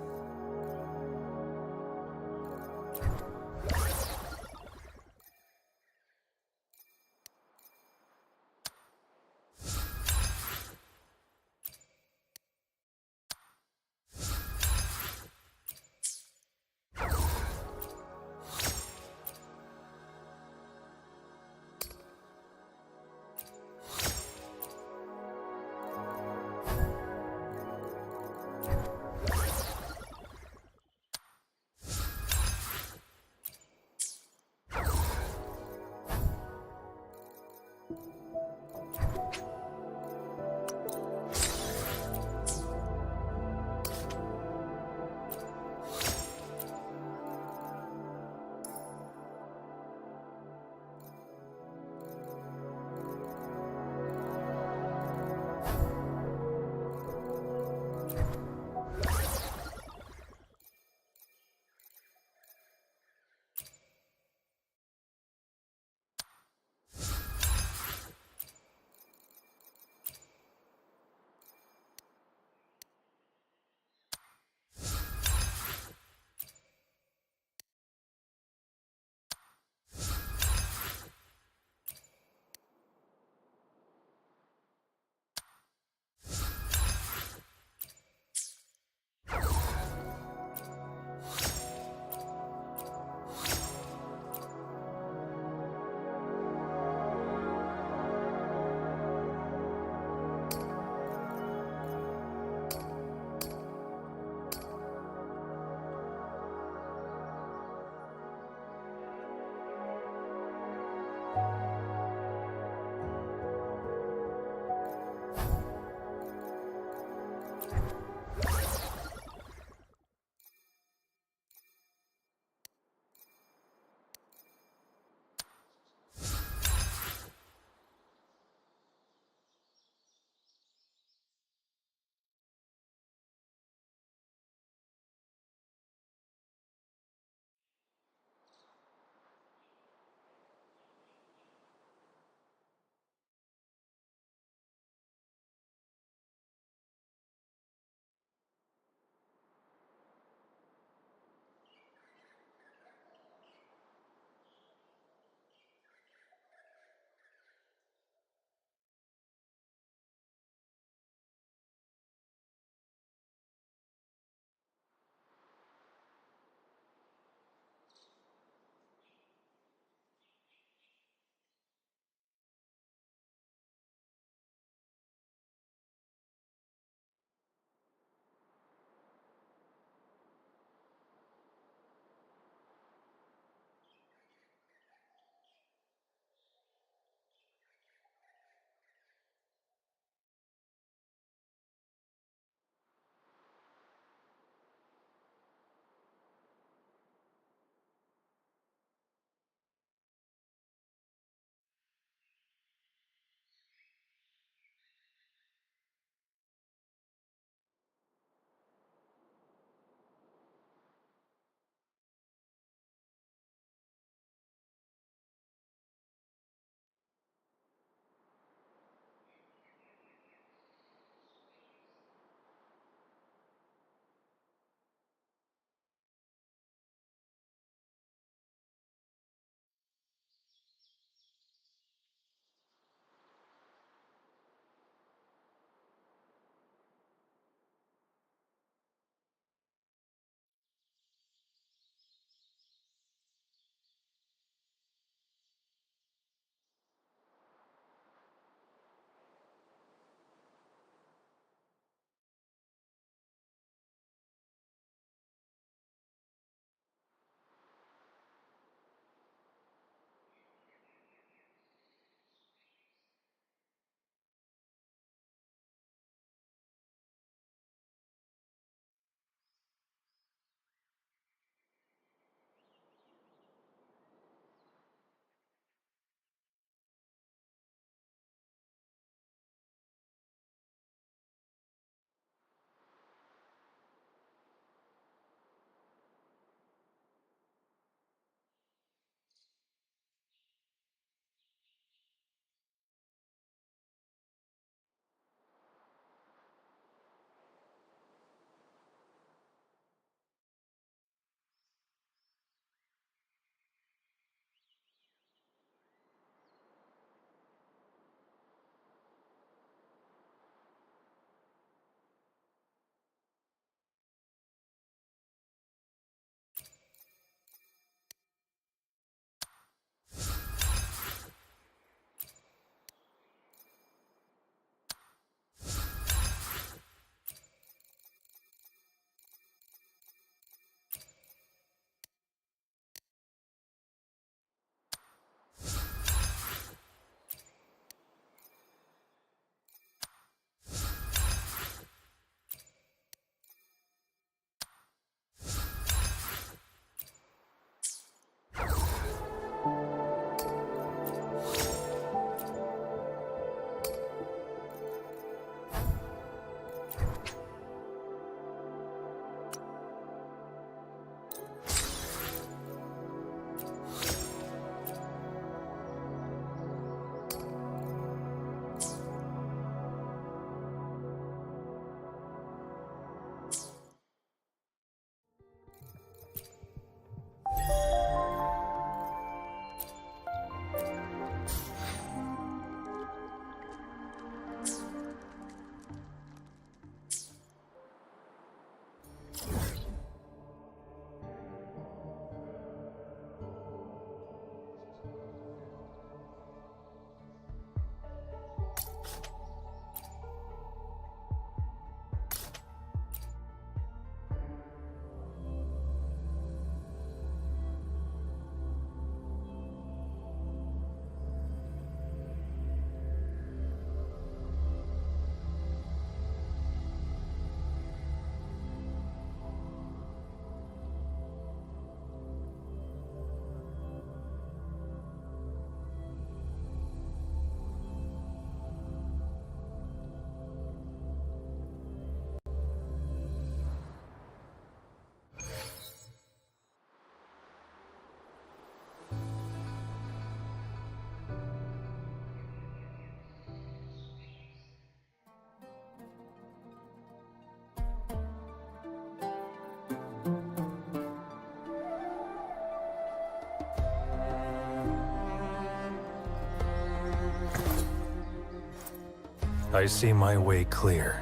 I see my way clear.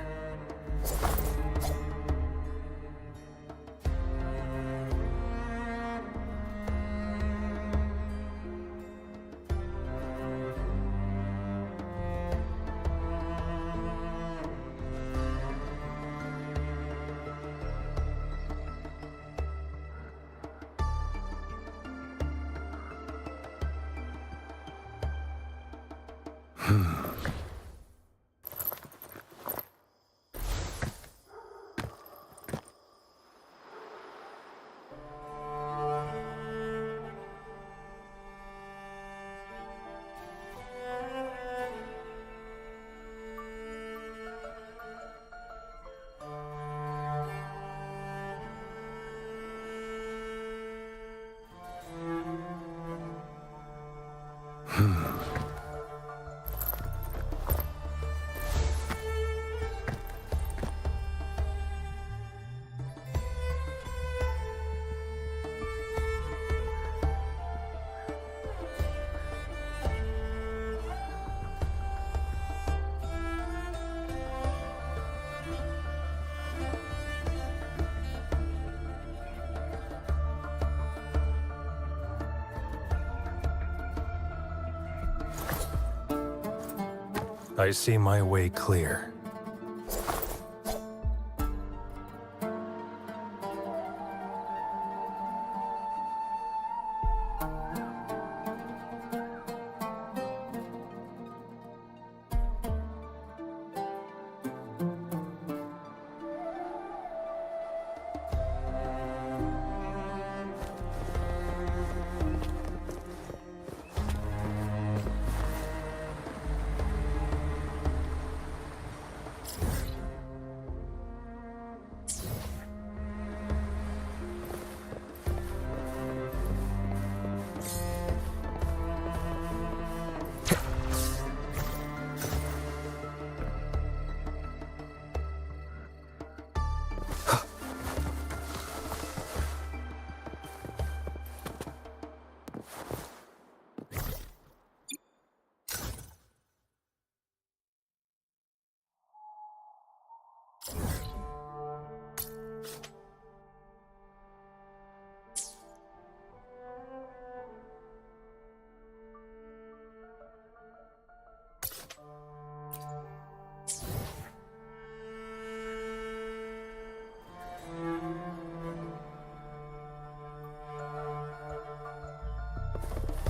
I see my way clear.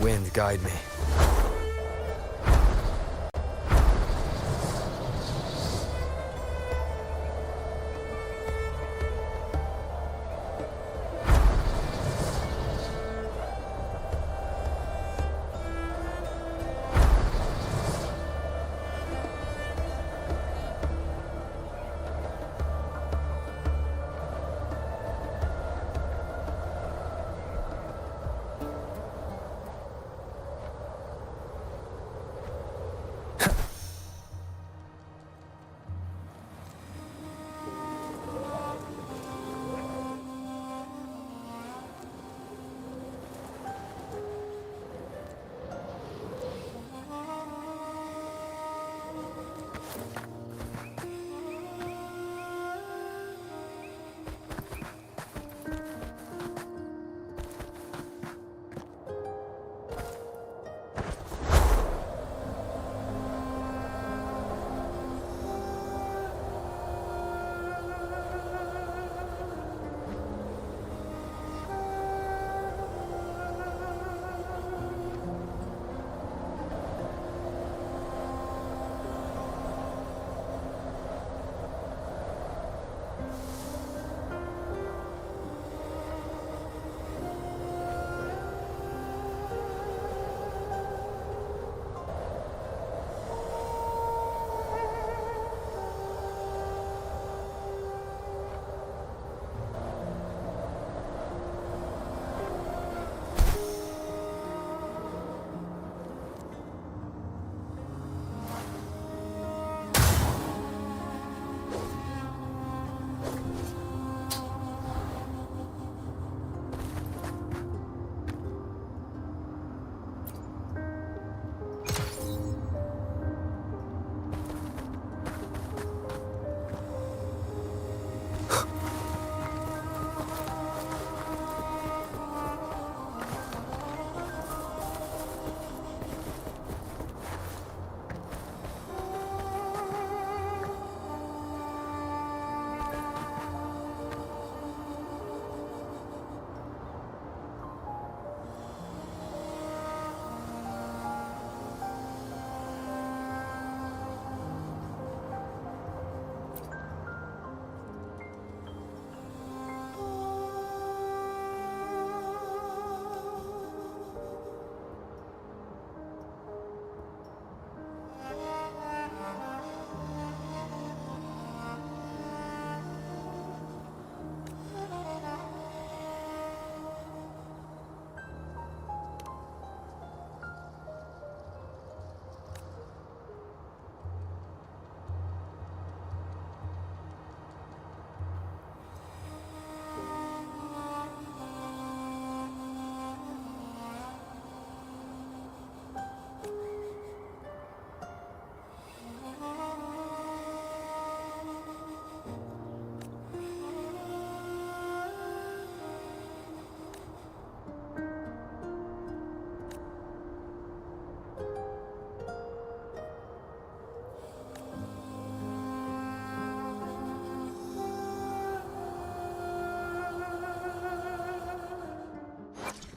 Wind, guide me.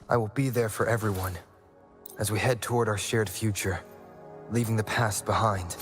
I will be there for everyone as we head toward our shared future, leaving the past behind.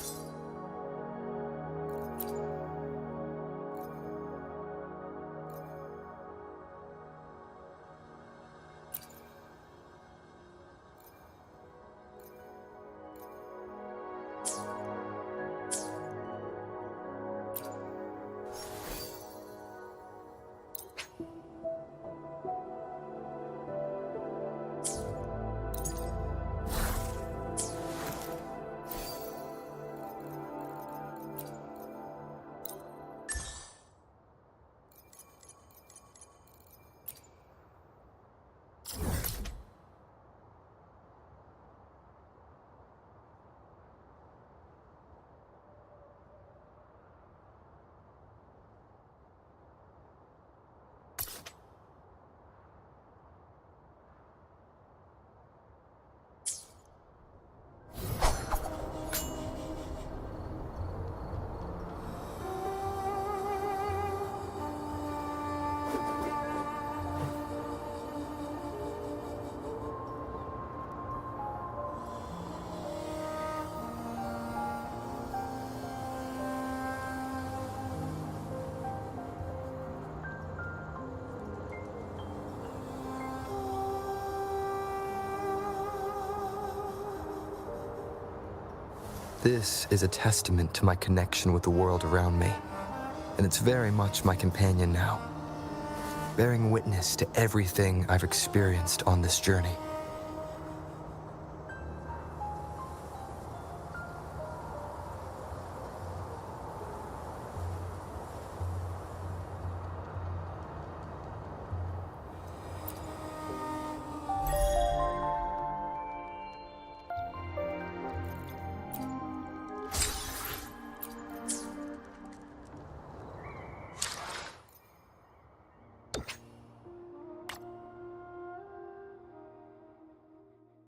This is a testament to my connection with the world around me, and it's very much my companion now, bearing witness to everything I've experienced on this journey.